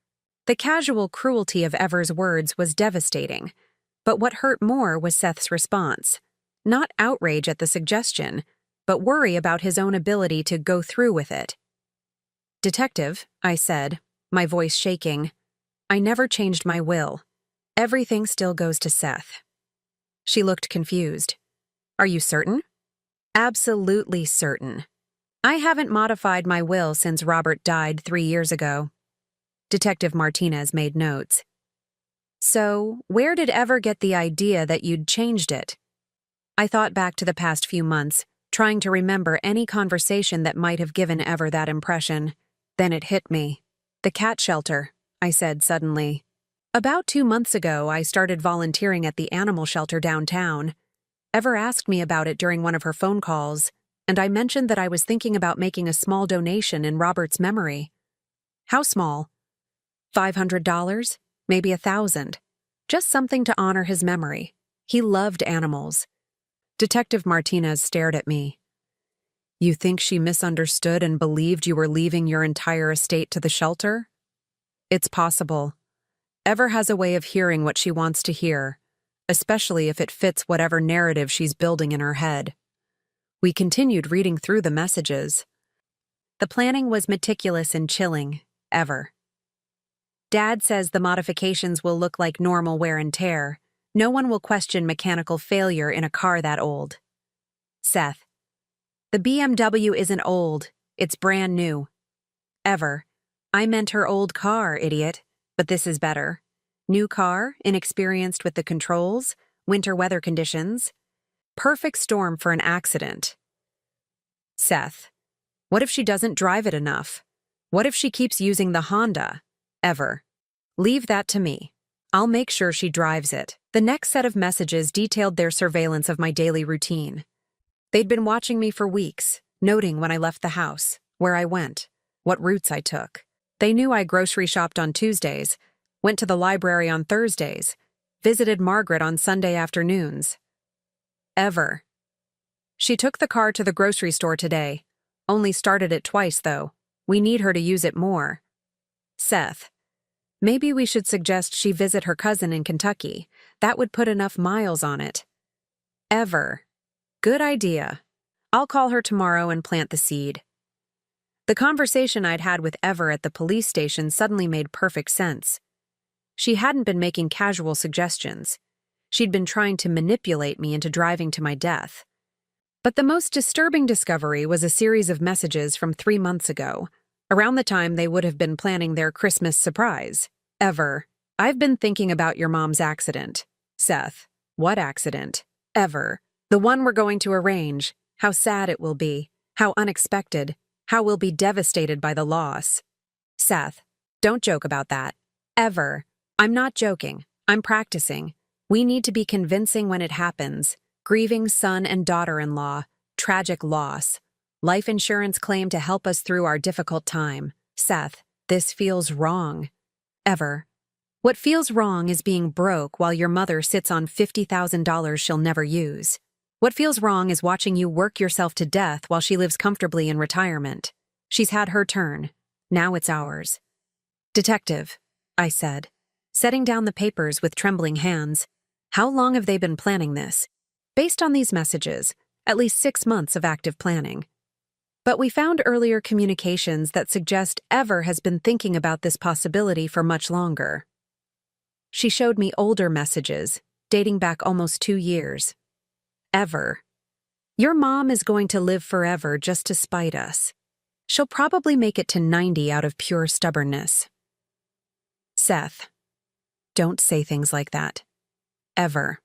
The casual cruelty of Ever's words was devastating, but what hurt more was Seth's response. Not outrage at the suggestion, but worry about his own ability to go through with it. "Detective," I said, my voice shaking, "I never changed my will. Everything still goes to Seth." She looked confused. "Are you certain?" "Absolutely certain. I haven't modified my will since Robert died 3 years ago." Detective Martinez made notes. "So, where did Ever get the idea that you'd changed it?" I thought back to the past few months, trying to remember any conversation that might have given Ever that impression. Then it hit me. "The cat shelter," I said suddenly. "About 2 months ago, I started volunteering at the animal shelter downtown. Ever asked me about it during one of her phone calls, and I mentioned that I was thinking about making a small donation in Robert's memory." "How small?" $500, maybe 1,000. Just something to honor his memory. He loved animals. Detective Martinez stared at me. "You think she misunderstood and believed you were leaving your entire estate to the shelter?" "It's possible. Ever has a way of hearing what she wants to hear, especially if it fits whatever narrative she's building in her head." We continued reading through the messages. The planning was meticulous and chilling, Ever. "Dad says the modifications will look like normal wear and tear. No one will question mechanical failure in a car that old." Seth. "The BMW isn't old, it's brand new." Ever. "I meant her old car, idiot. But this is better. New car, inexperienced with the controls, winter weather conditions. Perfect storm for an accident." Seth. "What if she doesn't drive it enough? What if she keeps using the Honda?" Ever. "Leave that to me. I'll make sure she drives it." The next set of messages detailed their surveillance of my daily routine. They'd been watching me for weeks, noting when I left the house, where I went, what routes I took. They knew I grocery shopped on Tuesdays, went to the library on Thursdays, visited Margaret on Sunday afternoons. Ever. "She took the car to the grocery store today. Only started it twice, though. We need her to use it more." Seth. "Maybe we should suggest she visit her cousin in Kentucky. That would put enough miles on it." Ever. "Good idea. I'll call her tomorrow and plant the seed." The conversation I'd had with Ever at the police station suddenly made perfect sense. She hadn't been making casual suggestions. She'd been trying to manipulate me into driving to my death. But the most disturbing discovery was a series of messages from 3 months ago, around the time they would have been planning their Christmas surprise. Ever. "I've been thinking about your mom's accident." Seth. "What accident?" Ever. "The one we're going to arrange. How sad it will be. How unexpected. How we'll be devastated by the loss." Seth. "Don't joke about that." Ever. "I'm not joking. I'm practicing. We need to be convincing when it happens. Grieving son and daughter-in-law. Tragic loss. Life insurance claim to help us through our difficult time. Seth. "This feels wrong." Ever. "What feels wrong is being broke while your mother sits on $50,000 she'll never use. What feels wrong is watching you work yourself to death while she lives comfortably in retirement. She's had her turn. Now it's ours." "Detective," I said, setting down the papers with trembling hands, "how long have they been planning this?" "Based on these messages, at least 6 months of active planning. But we found earlier communications that suggest Ever has been thinking about this possibility for much longer." She showed me older messages, dating back almost 2 years. Ever. "Your mom is going to live forever just to spite us. She'll probably make it to 90 out of pure stubbornness." Seth. "Don't say things like that." Ever.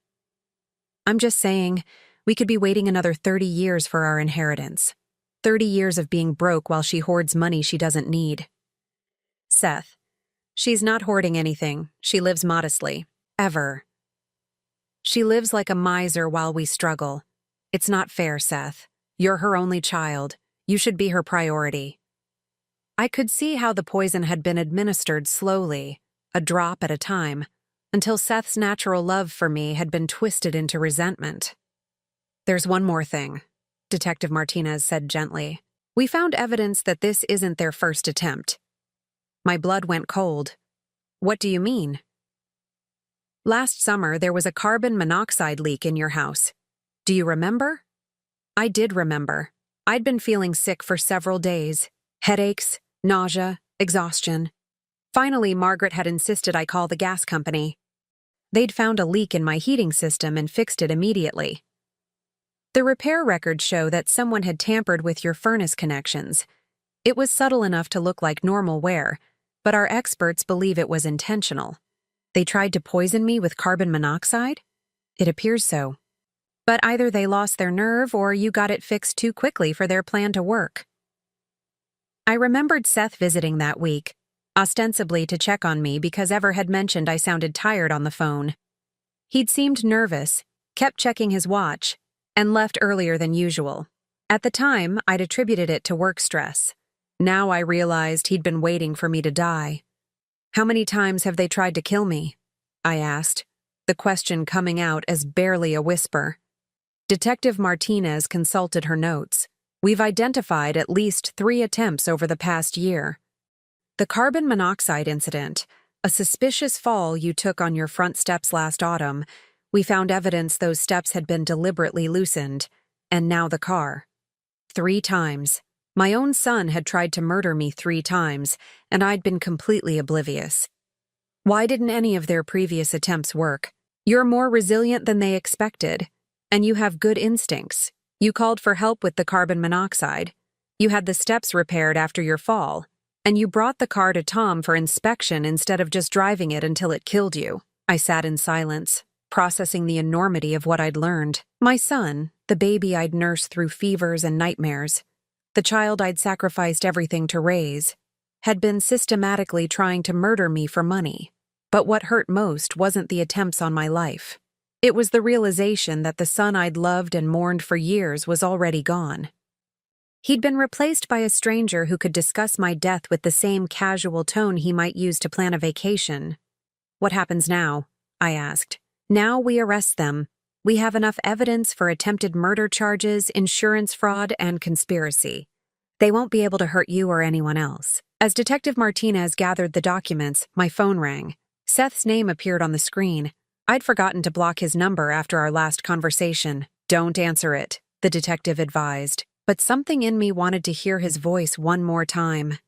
"I'm just saying, we could be waiting another 30 years for our inheritance. 30 years of being broke while she hoards money she doesn't need." Seth. "She's not hoarding anything. She lives modestly." Ever. "She lives like a miser while we struggle. It's not fair, Seth. You're her only child. You should be her priority." I could see how the poison had been administered slowly, a drop at a time, until Seth's natural love for me had been twisted into resentment. "There's one more thing," Detective Martinez said gently. "We found evidence that this isn't their first attempt." My blood went cold. What do you mean? Last summer, there was a carbon monoxide leak in your house. Do you remember? I did remember. I'd been feeling sick for several days. Headaches, nausea, exhaustion. Finally, Margaret had insisted I call the gas company. They'd found a leak in my heating system and fixed it immediately. The repair records show that someone had tampered with your furnace connections. It was subtle enough to look like normal wear, but our experts believe it was intentional. They tried to poison me with carbon monoxide? It appears so. But either they lost their nerve or you got it fixed too quickly for their plan to work. I remembered Seth visiting that week, ostensibly to check on me because Ever had mentioned I sounded tired on the phone. He'd seemed nervous, kept checking his watch, and left earlier than usual. At the time, I'd attributed it to work stress. Now I realized he'd been waiting for me to die. How many times have they tried to kill me? I asked, the question coming out as barely a whisper. Detective Martinez consulted her notes. We've identified at least 3 attempts over the past year. The carbon monoxide incident, a suspicious fall you took on your front steps last autumn, we found evidence those steps had been deliberately loosened, and now the car. 3 times. My own son had tried to murder me 3 times, and I'd been completely oblivious. Why didn't any of their previous attempts work? You're more resilient than they expected, and you have good instincts. You called for help with the carbon monoxide. You had the steps repaired after your fall, and you brought the car to Tom for inspection instead of just driving it until it killed you. I sat in silence, processing the enormity of what I'd learned. My son, the baby I'd nursed through fevers and nightmares, the child I'd sacrificed everything to raise, had been systematically trying to murder me for money. But what hurt most wasn't the attempts on my life. It was the realization that the son I'd loved and mourned for years was already gone. He'd been replaced by a stranger who could discuss my death with the same casual tone he might use to plan a vacation. What happens now? I asked. Now we arrest them. We have enough evidence for attempted murder charges, insurance fraud, and conspiracy. They won't be able to hurt you or anyone else. As Detective Martinez gathered the documents, my phone rang. Seth's name appeared on the screen. I'd forgotten to block his number after our last conversation. Don't answer it, the detective advised. But something in me wanted to hear his voice one more time,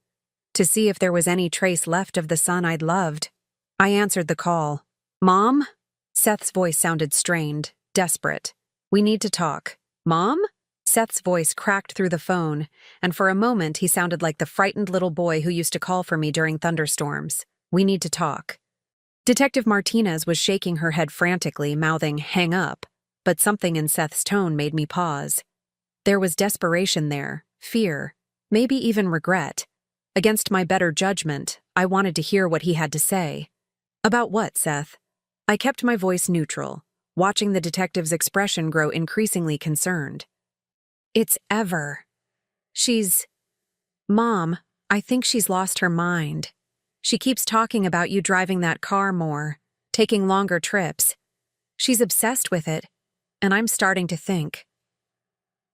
to see if there was any trace left of the son I'd loved. I answered the call. Mom? Seth's voice sounded strained, desperate. We need to talk. Mom? Seth's voice cracked through the phone, and for a moment he sounded like the frightened little boy who used to call for me during thunderstorms. We need to talk. Detective Martinez was shaking her head frantically, mouthing, "Hang up," but something in Seth's tone made me pause. There was desperation there, fear, maybe even regret. Against my better judgment, I wanted to hear what he had to say. About what, Seth? I kept my voice neutral, watching the detective's expression grow increasingly concerned. It's Ever. Mom, I think she's lost her mind. She keeps talking about you driving that car more, taking longer trips. She's obsessed with it, and I'm starting to think.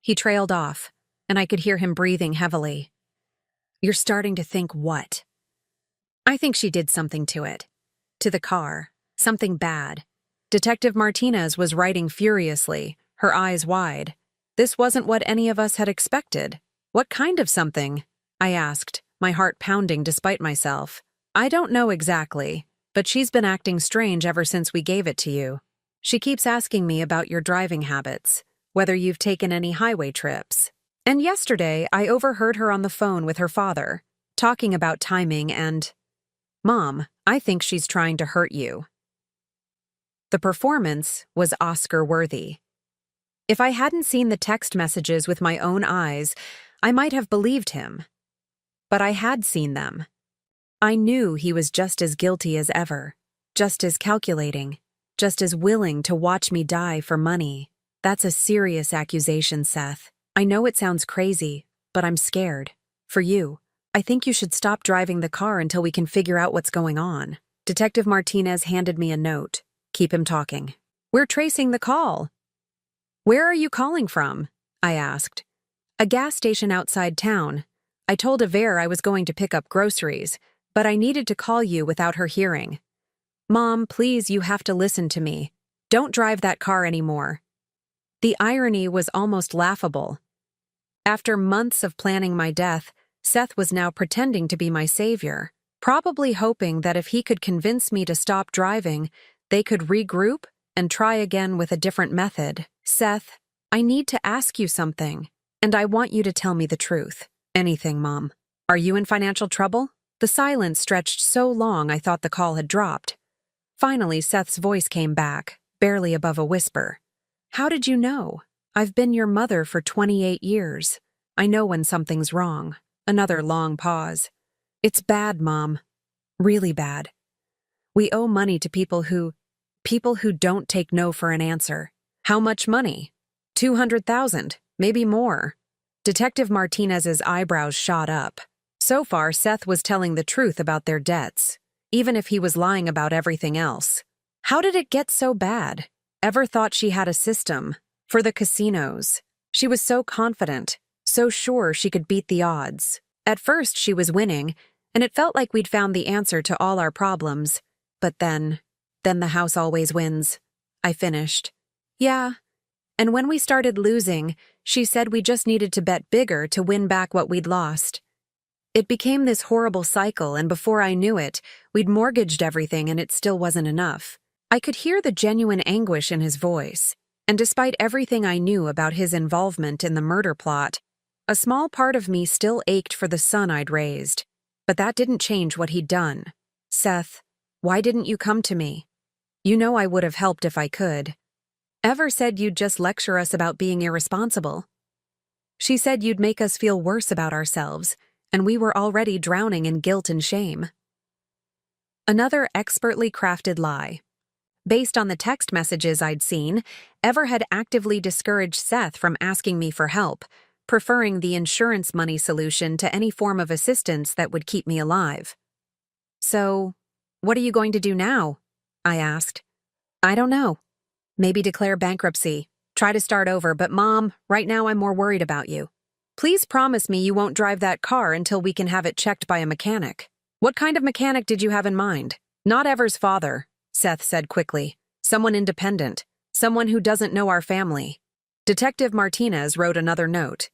He trailed off, and I could hear him breathing heavily. You're starting to think what? I think she did something to it. To the car. Something bad. Detective Martinez was writing furiously, her eyes wide. This wasn't what any of us had expected. What kind of something? I asked, my heart pounding despite myself. I don't know exactly, but she's been acting strange ever since we gave it to you. She keeps asking me about your driving habits, whether you've taken any highway trips. And yesterday, I overheard her on the phone with her father, talking about timing and... Mom, I think she's trying to hurt you. The performance was Oscar-worthy. If I hadn't seen the text messages with my own eyes, I might have believed him. But I had seen them. I knew he was just as guilty as ever, just as calculating, just as willing to watch me die for money. That's a serious accusation, Seth. I know it sounds crazy, but I'm scared. For you, I think you should stop driving the car until we can figure out what's going on. Detective Martinez handed me a note. Keep him talking. We're tracing the call. Where are you calling from? I asked. A gas station outside town. I told Aver I was going to pick up groceries. but I needed to call you without her hearing. Mom, please, you have to listen to me. Don't drive that car anymore. The irony was almost laughable. After months of planning my death, Seth was now pretending to be my savior, probably hoping that if he could convince me to stop driving, they could regroup and try again with a different method. Seth, I need to ask you something, and I want you to tell me the truth. Anything, Mom. Are you in financial trouble? The silence stretched so long I thought the call had dropped. Finally, Seth's voice came back, barely above a whisper. How did you know? I've been your mother for 28 years. I know when something's wrong. Another long pause. It's bad, Mom. Really bad. We owe money to people who don't take no for an answer. How much money? 200,000, maybe more. Detective Martinez's eyebrows shot up. So far, Seth was telling the truth about their debts, even if he was lying about everything else. How did it get so bad? Ever thought she had a system for the casinos? She was so confident, so sure she could beat the odds. At first, she was winning, and it felt like we'd found the answer to all our problems. But then the house always wins. I finished. Yeah. And when we started losing, she said we just needed to bet bigger to win back what we'd lost. It became this horrible cycle, and before I knew it, we'd mortgaged everything and it still wasn't enough. I could hear the genuine anguish in his voice, and despite everything I knew about his involvement in the murder plot, a small part of me still ached for the son I'd raised. But that didn't change what he'd done. Seth, why didn't you come to me? You know I would have helped if I could. Ever said you'd just lecture us about being irresponsible. She said you'd make us feel worse about ourselves, and we were already drowning in guilt and shame. Another expertly crafted lie. Based on the text messages I'd seen, Ever had actively discouraged Seth from asking me for help, preferring the insurance money solution to any form of assistance that would keep me alive. So, what are you going to do now? I asked. I don't know. Maybe declare bankruptcy. Try to start over, but Mom, right now I'm more worried about you. Please promise me you won't drive that car until we can have it checked by a mechanic. What kind of mechanic did you have in mind? Not Ever's father, Seth said quickly. Someone independent. Someone who doesn't know our family. Detective Martinez wrote another note.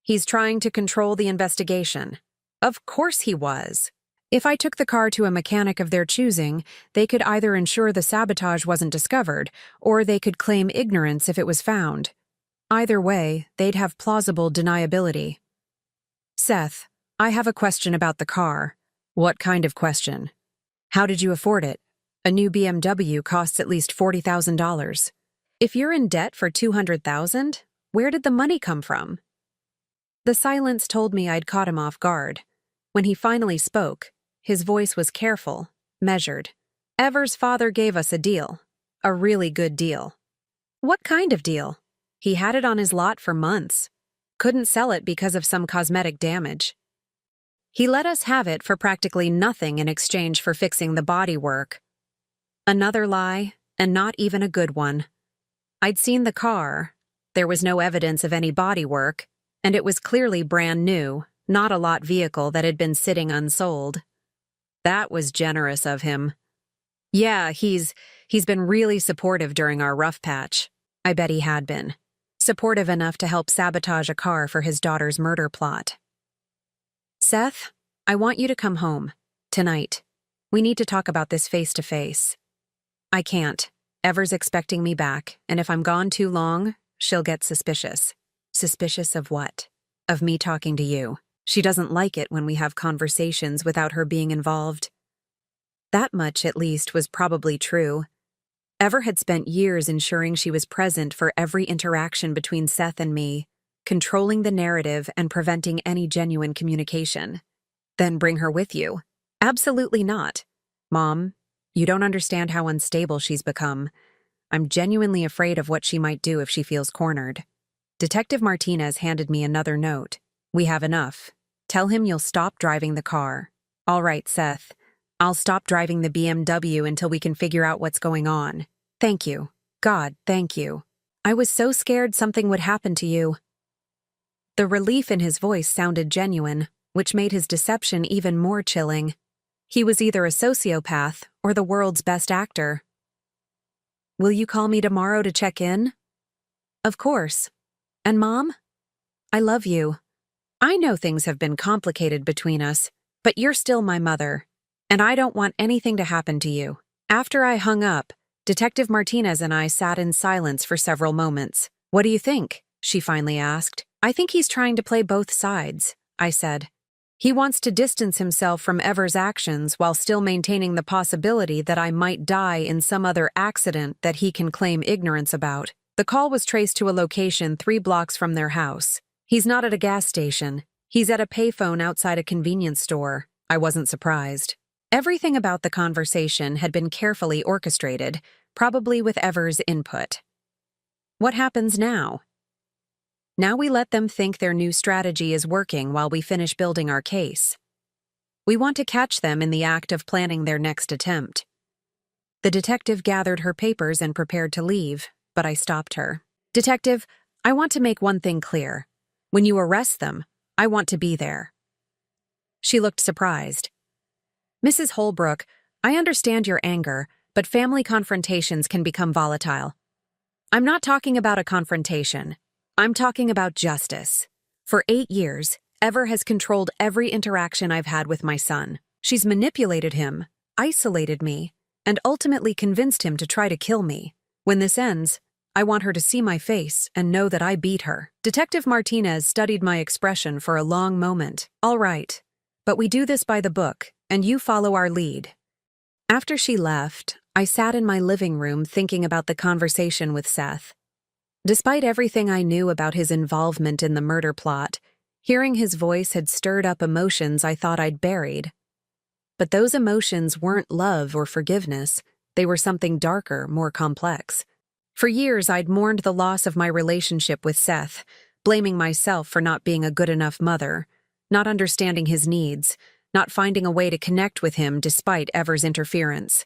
He's trying to control the investigation. Of course he was. If I took the car to a mechanic of their choosing, they could either ensure the sabotage wasn't discovered, or they could claim ignorance if it was found. Either way, they'd have plausible deniability. Seth, I have a question about the car. What kind of question? How did you afford it? A new BMW costs at least $40,000. If you're in debt for $200,000, where did the money come from? The silence told me I'd caught him off guard. When he finally spoke, his voice was careful, measured. Ever's father gave us a deal. A really good deal. What kind of deal? He had it on his lot for months. Couldn't sell it because of some cosmetic damage. He let us have it for practically nothing in exchange for fixing the bodywork. Another lie, and not even a good one. I'd seen the car. There was no evidence of any bodywork, and it was clearly brand new, not a lot vehicle that had been sitting unsold. That was generous of him. Yeah, he's been really supportive during our rough patch. I bet he had been. Supportive enough to help sabotage a car for his daughter's murder plot. Seth, I want you to come home. Tonight. We need to talk about this face to face. I can't. Ever's expecting me back, and if I'm gone too long, she'll get suspicious. Suspicious of what? Of me talking to you. She doesn't like it when we have conversations without her being involved. That much, at least, was probably true. Ever had spent years ensuring she was present for every interaction between Seth and me, controlling the narrative and preventing any genuine communication. Then bring her with you. Absolutely not. Mom, you don't understand how unstable she's become. I'm genuinely afraid of what she might do if she feels cornered. Detective Martinez handed me another note. We have enough. Tell him you'll stop driving the car. All right, Seth. I'll stop driving the BMW until we can figure out what's going on. Thank you. God, thank you. I was so scared something would happen to you. The relief in his voice sounded genuine, which made his deception even more chilling. He was either a sociopath or the world's best actor. Will you call me tomorrow to check in? Of course. And Mom? I love you. I know things have been complicated between us, but you're still my mother, and I don't want anything to happen to you. After I hung up, Detective Martinez and I sat in silence for several moments. What do you think? She finally asked. I think he's trying to play both sides, I said. He wants to distance himself from Ever's actions while still maintaining the possibility that I might die in some other accident that he can claim ignorance about. The call was traced to a location 3 blocks from their house. He's not at a gas station. He's at a payphone outside a convenience store. I wasn't surprised. Everything about the conversation had been carefully orchestrated, probably with Ever's input. What happens now? Now we let them think their new strategy is working while we finish building our case. We want to catch them in the act of planning their next attempt. The detective gathered her papers and prepared to leave, but I stopped her. Detective, I want to make one thing clear. When you arrest them, I want to be there. She looked surprised. Mrs. Holbrook, I understand your anger, but family confrontations can become volatile. I'm not talking about a confrontation. I'm talking about justice. For 8 years, Ever has controlled every interaction I've had with my son. She's manipulated him, isolated me, and ultimately convinced him to try to kill me. When this ends, I want her to see my face and know that I beat her. Detective Martinez studied my expression for a long moment. All right, but we do this by the book, and you follow our lead. After she left, I sat in my living room thinking about the conversation with Seth. Despite everything I knew about his involvement in the murder plot, hearing his voice had stirred up emotions I thought I'd buried. But those emotions weren't love or forgiveness. They were something darker, more complex. For years, I'd mourned the loss of my relationship with Seth, blaming myself for not being a good enough mother, not understanding his needs, not finding a way to connect with him despite Ever's interference.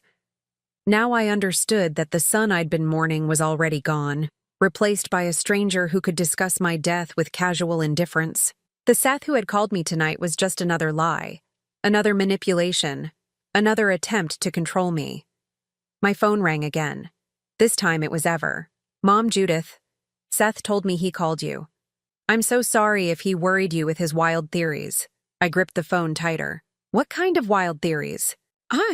Now I understood that the son I'd been mourning was already gone, replaced by a stranger who could discuss my death with casual indifference. The Seth who had called me tonight was just another lie, another manipulation, another attempt to control me. My phone rang again. This time it was Ever. Mom, Judith, Seth told me he called you. I'm so sorry if he worried you with his wild theories. I gripped the phone tighter. What kind of wild theories?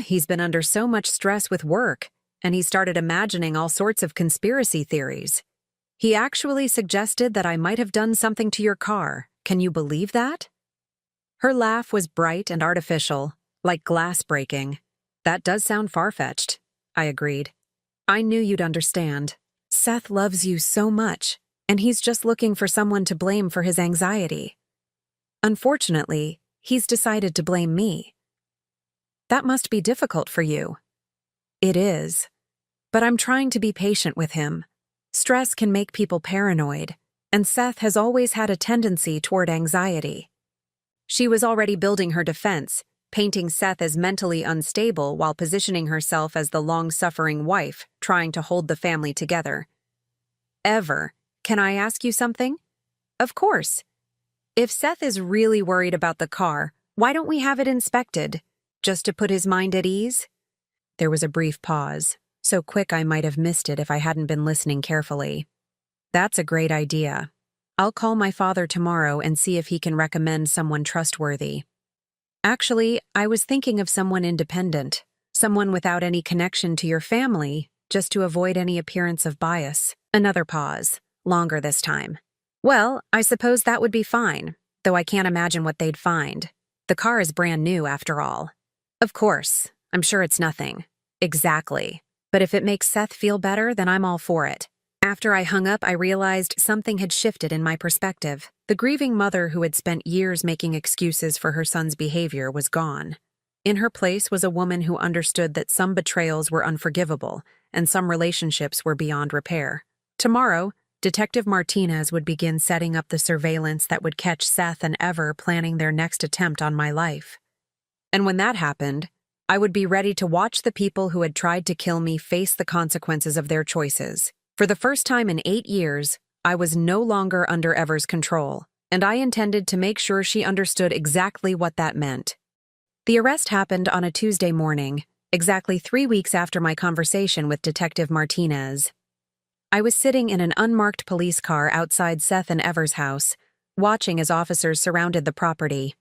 He's been under so much stress with work, and he started imagining all sorts of conspiracy theories. He actually suggested that I might have done something to your car. Can you believe that? Her laugh was bright and artificial, like glass breaking. That does sound far-fetched, I agreed. I knew you'd understand. Seth loves you so much, and he's just looking for someone to blame for his anxiety. Unfortunately, he's decided to blame me. That must be difficult for you. It is. But I'm trying to be patient with him. Stress can make people paranoid, and Seth has always had a tendency toward anxiety. She was already building her defense, painting Seth as mentally unstable while positioning herself as the long-suffering wife trying to hold the family together. Ever, can I ask you something? Of course. If Seth is really worried about the car, why don't we have it inspected, just to put his mind at ease? There was a brief pause, so quick I might have missed it if I hadn't been listening carefully. That's a great idea. I'll call my father tomorrow and see if he can recommend someone trustworthy. Actually, I was thinking of someone independent, someone without any connection to your family, just to avoid any appearance of bias. Another pause, longer this time. Well, I suppose that would be fine, though I can't imagine what they'd find. The car is brand new, after all. Of course, I'm sure it's nothing. Exactly. But if it makes Seth feel better, then I'm all for it. After I hung up, I realized something had shifted in my perspective. The grieving mother who had spent years making excuses for her son's behavior was gone. In her place was a woman who understood that some betrayals were unforgivable and some relationships were beyond repair. Tomorrow, Detective Martinez would begin setting up the surveillance that would catch Seth and Ever planning their next attempt on my life. And when that happened, I would be ready to watch the people who had tried to kill me face the consequences of their choices. For the first time in 8 years, I was no longer under Ever's control, and I intended to make sure she understood exactly what that meant. The arrest happened on a Tuesday morning, exactly 3 weeks after my conversation with Detective Martinez. I was sitting in an unmarked police car outside Seth and Ever's house, watching as officers surrounded the property.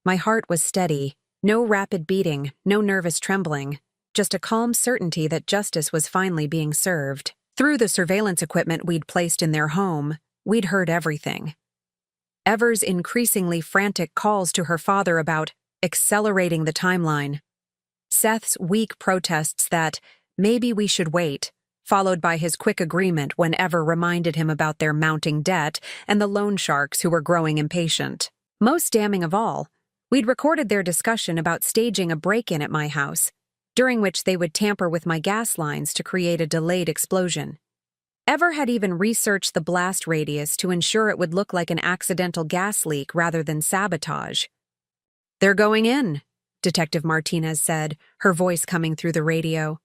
My heart was steady, no rapid beating, no nervous trembling, just a calm certainty that justice was finally being served. Through the surveillance equipment we'd placed in their home, we'd heard everything. Ever's increasingly frantic calls to her father about accelerating the timeline. Seth's weak protests that maybe we should wait, followed by his quick agreement when Ever reminded him about their mounting debt and the loan sharks who were growing impatient. Most damning of all, we'd recorded their discussion about staging a break-in at my house, during which they would tamper with my gas lines to create a delayed explosion. Ever had even researched the blast radius to ensure it would look like an accidental gas leak rather than sabotage. "They're going in," Detective Martinez said, her voice coming through the radio.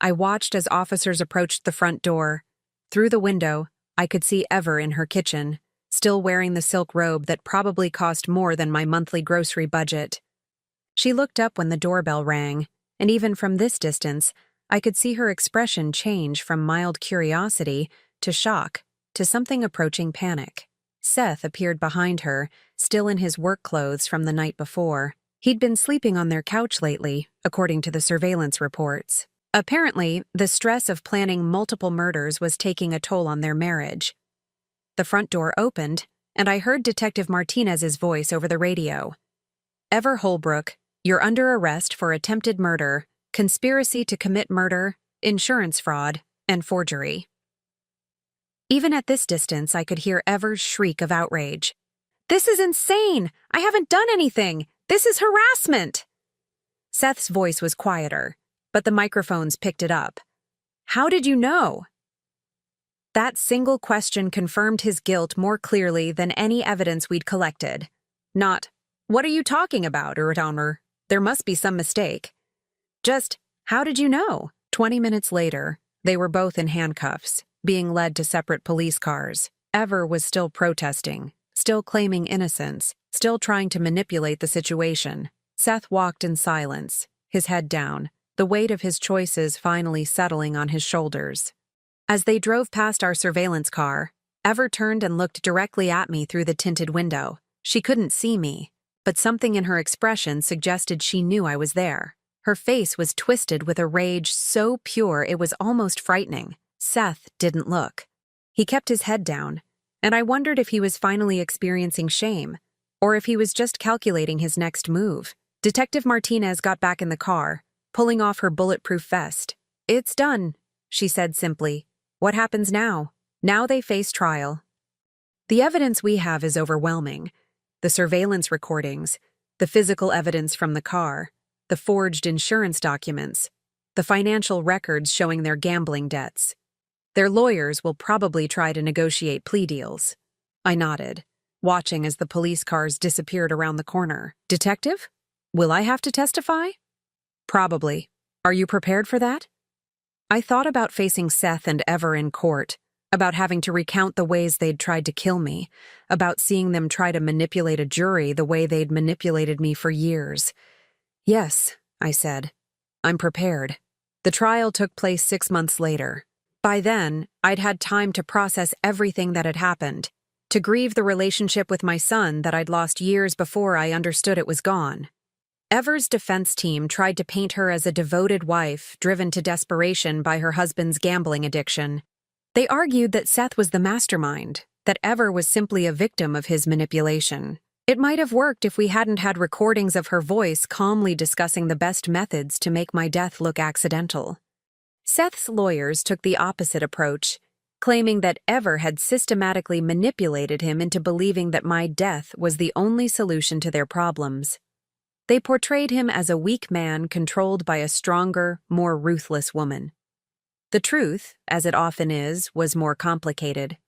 I watched as officers approached the front door. Through the window, I could see Ever in her kitchen, still wearing the silk robe that probably cost more than my monthly grocery budget. She looked up when the doorbell rang, and even from this distance, I could see her expression change from mild curiosity to shock to something approaching panic. Seth appeared behind her, still in his work clothes from the night before. He'd been sleeping on their couch lately, according to the surveillance reports. Apparently, the stress of planning multiple murders was taking a toll on their marriage. The front door opened, and I heard Detective Martinez's voice over the radio. "Ever Holbrook, you're under arrest for attempted murder, conspiracy to commit murder, insurance fraud, and forgery." Even at this distance, I could hear Ever's shriek of outrage. "This is insane! I haven't done anything! This is harassment!" Seth's voice was quieter, but the microphones picked it up. "How did you know?" That single question confirmed his guilt more clearly than any evidence we'd collected. Not, "What are you talking about, Virethorn? There must be some mistake." Just, "How did you know?" 20 minutes later, they were both in handcuffs, being led to separate police cars. Ever was still protesting, still claiming innocence, still trying to manipulate the situation. Seth walked in silence, his head down, the weight of his choices finally settling on his shoulders. As they drove past our surveillance car, Ever turned and looked directly at me through the tinted window. She couldn't see me, but something in her expression suggested she knew I was there. Her face was twisted with a rage so pure it was almost frightening. Seth didn't look. He kept his head down, and I wondered if he was finally experiencing shame, or if he was just calculating his next move. Detective Martinez got back in the car, pulling off her bulletproof vest. "It's done," she said simply. "What happens now?" Now they face trial. The evidence we have is overwhelming. The surveillance recordings, the physical evidence from the car, the forged insurance documents, the financial records showing their gambling debts. Their lawyers will probably try to negotiate plea deals. I nodded, watching as the police cars disappeared around the corner. "Detective? Will I have to testify?" "Probably. Are you prepared for that?" I thought about facing Seth and Ever in court, about having to recount the ways they'd tried to kill me, about seeing them try to manipulate a jury the way they'd manipulated me for years. "Yes," I said. "I'm prepared." The trial took place 6 months later. By then, I'd had time to process everything that had happened, to grieve the relationship with my son that I'd lost years before I understood it was gone. Ever's defense team tried to paint her as a devoted wife driven to desperation by her husband's gambling addiction. They argued that Seth was the mastermind, that Ever was simply a victim of his manipulation. It might have worked if we hadn't had recordings of her voice calmly discussing the best methods to make my death look accidental. Seth's lawyers took the opposite approach, claiming that Ever had systematically manipulated him into believing that my death was the only solution to their problems. They portrayed him as a weak man controlled by a stronger, more ruthless woman. The truth, as it often is, was more complicated.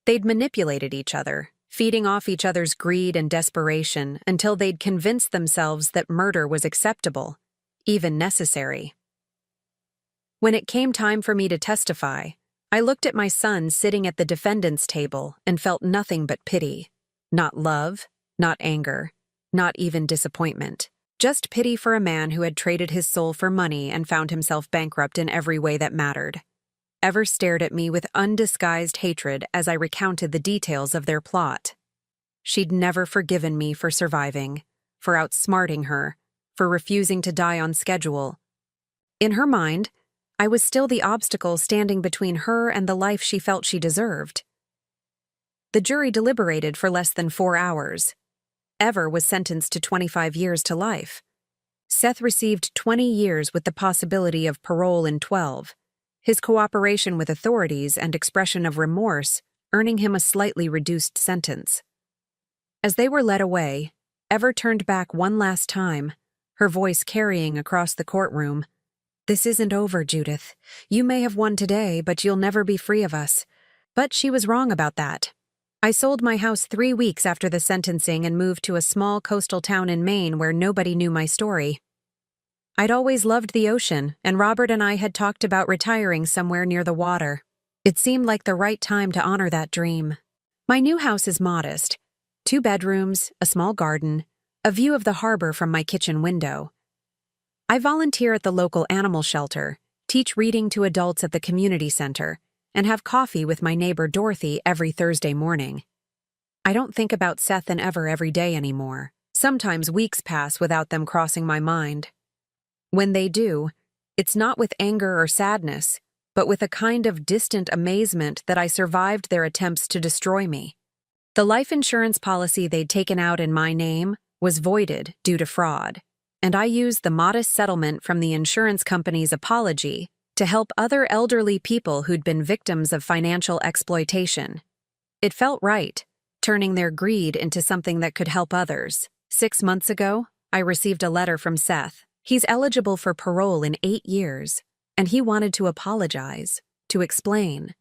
They'd manipulated each other, feeding off each other's greed and desperation until they'd convinced themselves that murder was acceptable, even necessary. When it came time for me to testify, I looked at my son sitting at the defendant's table and felt nothing but pity. Not love, not anger, not even disappointment. Just pity for a man who had traded his soul for money and found himself bankrupt in every way that mattered. Ever stared at me with undisguised hatred as I recounted the details of their plot. She'd never forgiven me for surviving, for outsmarting her, for refusing to die on schedule. In her mind, I was still the obstacle standing between her and the life she felt she deserved. The jury deliberated for less than 4 hours. Ever was sentenced to 25 years to life. Seth received 20 years with the possibility of parole in 12, his cooperation with authorities and expression of remorse earning him a slightly reduced sentence. As they were led away, Ever turned back one last time, her voice carrying across the courtroom. "This isn't over, Judith. You may have won today, but you'll never be free of us." But she was wrong about that. I sold my house 3 weeks after the sentencing and moved to a small coastal town in Maine where nobody knew my story. I'd always loved the ocean, and Robert and I had talked about retiring somewhere near the water. It seemed like the right time to honor that dream. My new house is modest. 2 bedrooms, a small garden, a view of the harbor from my kitchen window. I volunteer at the local animal shelter, teach reading to adults at the community center, and have coffee with my neighbor Dorothy every Thursday morning. I don't think about Seth and Ever every day anymore. Sometimes weeks pass without them crossing my mind. When they do, it's not with anger or sadness, but with a kind of distant amazement that I survived their attempts to destroy me. The life insurance policy they'd taken out in my name was voided due to fraud, and I used the modest settlement from the insurance company's apology to help other elderly people who'd been victims of financial exploitation. It felt right, turning their greed into something that could help others. 6 months ago, I received a letter from Seth. He's eligible for parole in 8 years, and he wanted to apologize, to explain,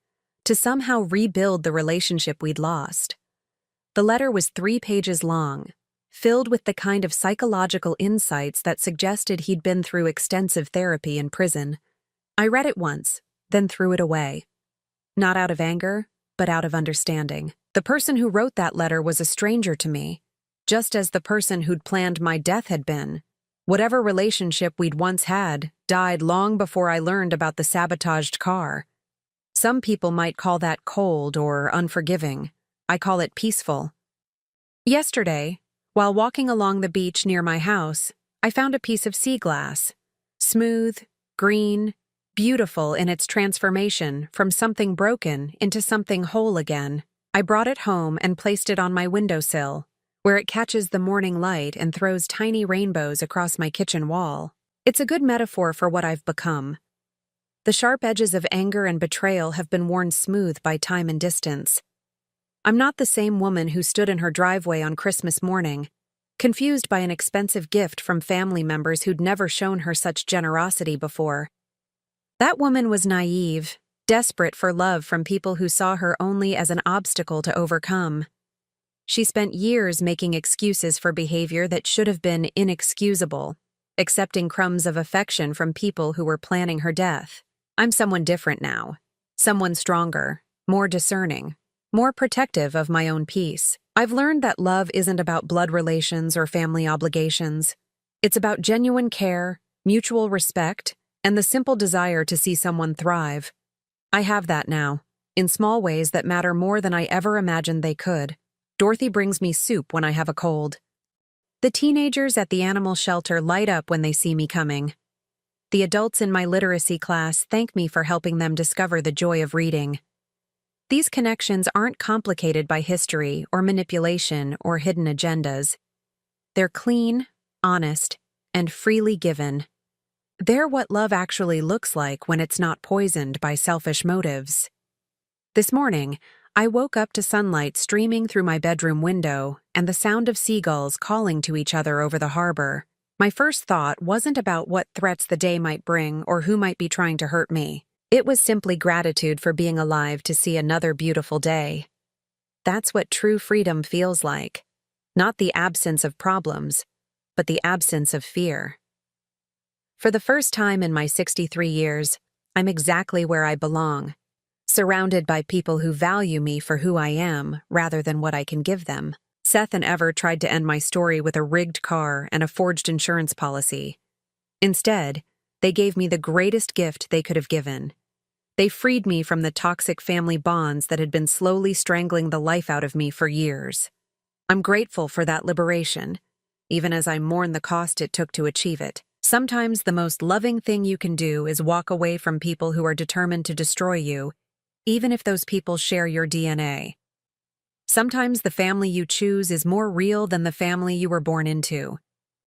to somehow rebuild the relationship we'd lost. The letter was 3 pages long, filled with the kind of psychological insights that suggested he'd been through extensive therapy in prison. I read it once, then threw it away. Not out of anger, but out of understanding. The person who wrote that letter was a stranger to me, just as the person who'd planned my death had been. Whatever relationship we'd once had died long before I learned about the sabotaged car. Some people might call that cold or unforgiving. I call it peaceful. Yesterday, while walking along the beach near my house, I found a piece of sea glass. Smooth, green, beautiful in its transformation from something broken into something whole again. I brought it home and placed it on my windowsill, where it catches the morning light and throws tiny rainbows across my kitchen wall. It's a good metaphor for what I've become. The sharp edges of anger and betrayal have been worn smooth by time and distance. I'm not the same woman who stood in her driveway on Christmas morning, confused by an expensive gift from family members who'd never shown her such generosity before. That woman was naive, desperate for love from people who saw her only as an obstacle to overcome. She spent years making excuses for behavior that should have been inexcusable, accepting crumbs of affection from people who were planning her death. I'm someone different now, someone stronger, more discerning, more protective of my own peace. I've learned that love isn't about blood relations or family obligations. It's about genuine care, mutual respect, and the simple desire to see someone thrive. I have that now, in small ways that matter more than I ever imagined they could. Dorothy brings me soup when I have a cold. The teenagers at the animal shelter light up when they see me coming. The adults in my literacy class thank me for helping them discover the joy of reading. These connections aren't complicated by history or manipulation or hidden agendas. They're clean, honest, and freely given. They're what love actually looks like when it's not poisoned by selfish motives. This morning, I woke up to sunlight streaming through my bedroom window and the sound of seagulls calling to each other over the harbor. My first thought wasn't about what threats the day might bring or who might be trying to hurt me. It was simply gratitude for being alive to see another beautiful day. That's what true freedom feels like. Not the absence of problems, but the absence of fear. For the first time in my 63 years, I'm exactly where I belong, surrounded by people who value me for who I am rather than what I can give them. Seth and Ever tried to end my story with a rigged car and a forged insurance policy. Instead, they gave me the greatest gift they could have given. They freed me from the toxic family bonds that had been slowly strangling the life out of me for years. I'm grateful for that liberation, even as I mourn the cost it took to achieve it. Sometimes the most loving thing you can do is walk away from people who are determined to destroy you, even if those people share your DNA. Sometimes the family you choose is more real than the family you were born into.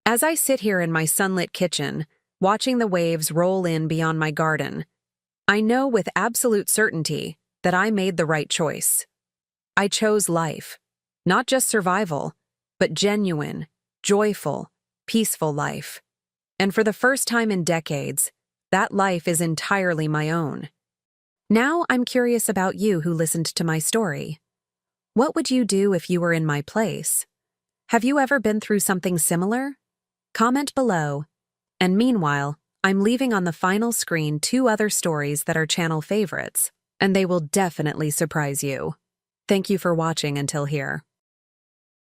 As I sit here in my sunlit kitchen, watching the waves roll in beyond my garden, I know with absolute certainty that I made the right choice. I chose life, not just survival, but genuine, joyful, peaceful life. And for the first time in decades, that life is entirely my own. Now I'm curious about you who listened to my story. What would you do if you were in my place? Have you ever been through something similar? Comment below. And meanwhile, I'm leaving on the final screen 2 other stories that are channel favorites, and they will definitely surprise you. Thank you for watching until here.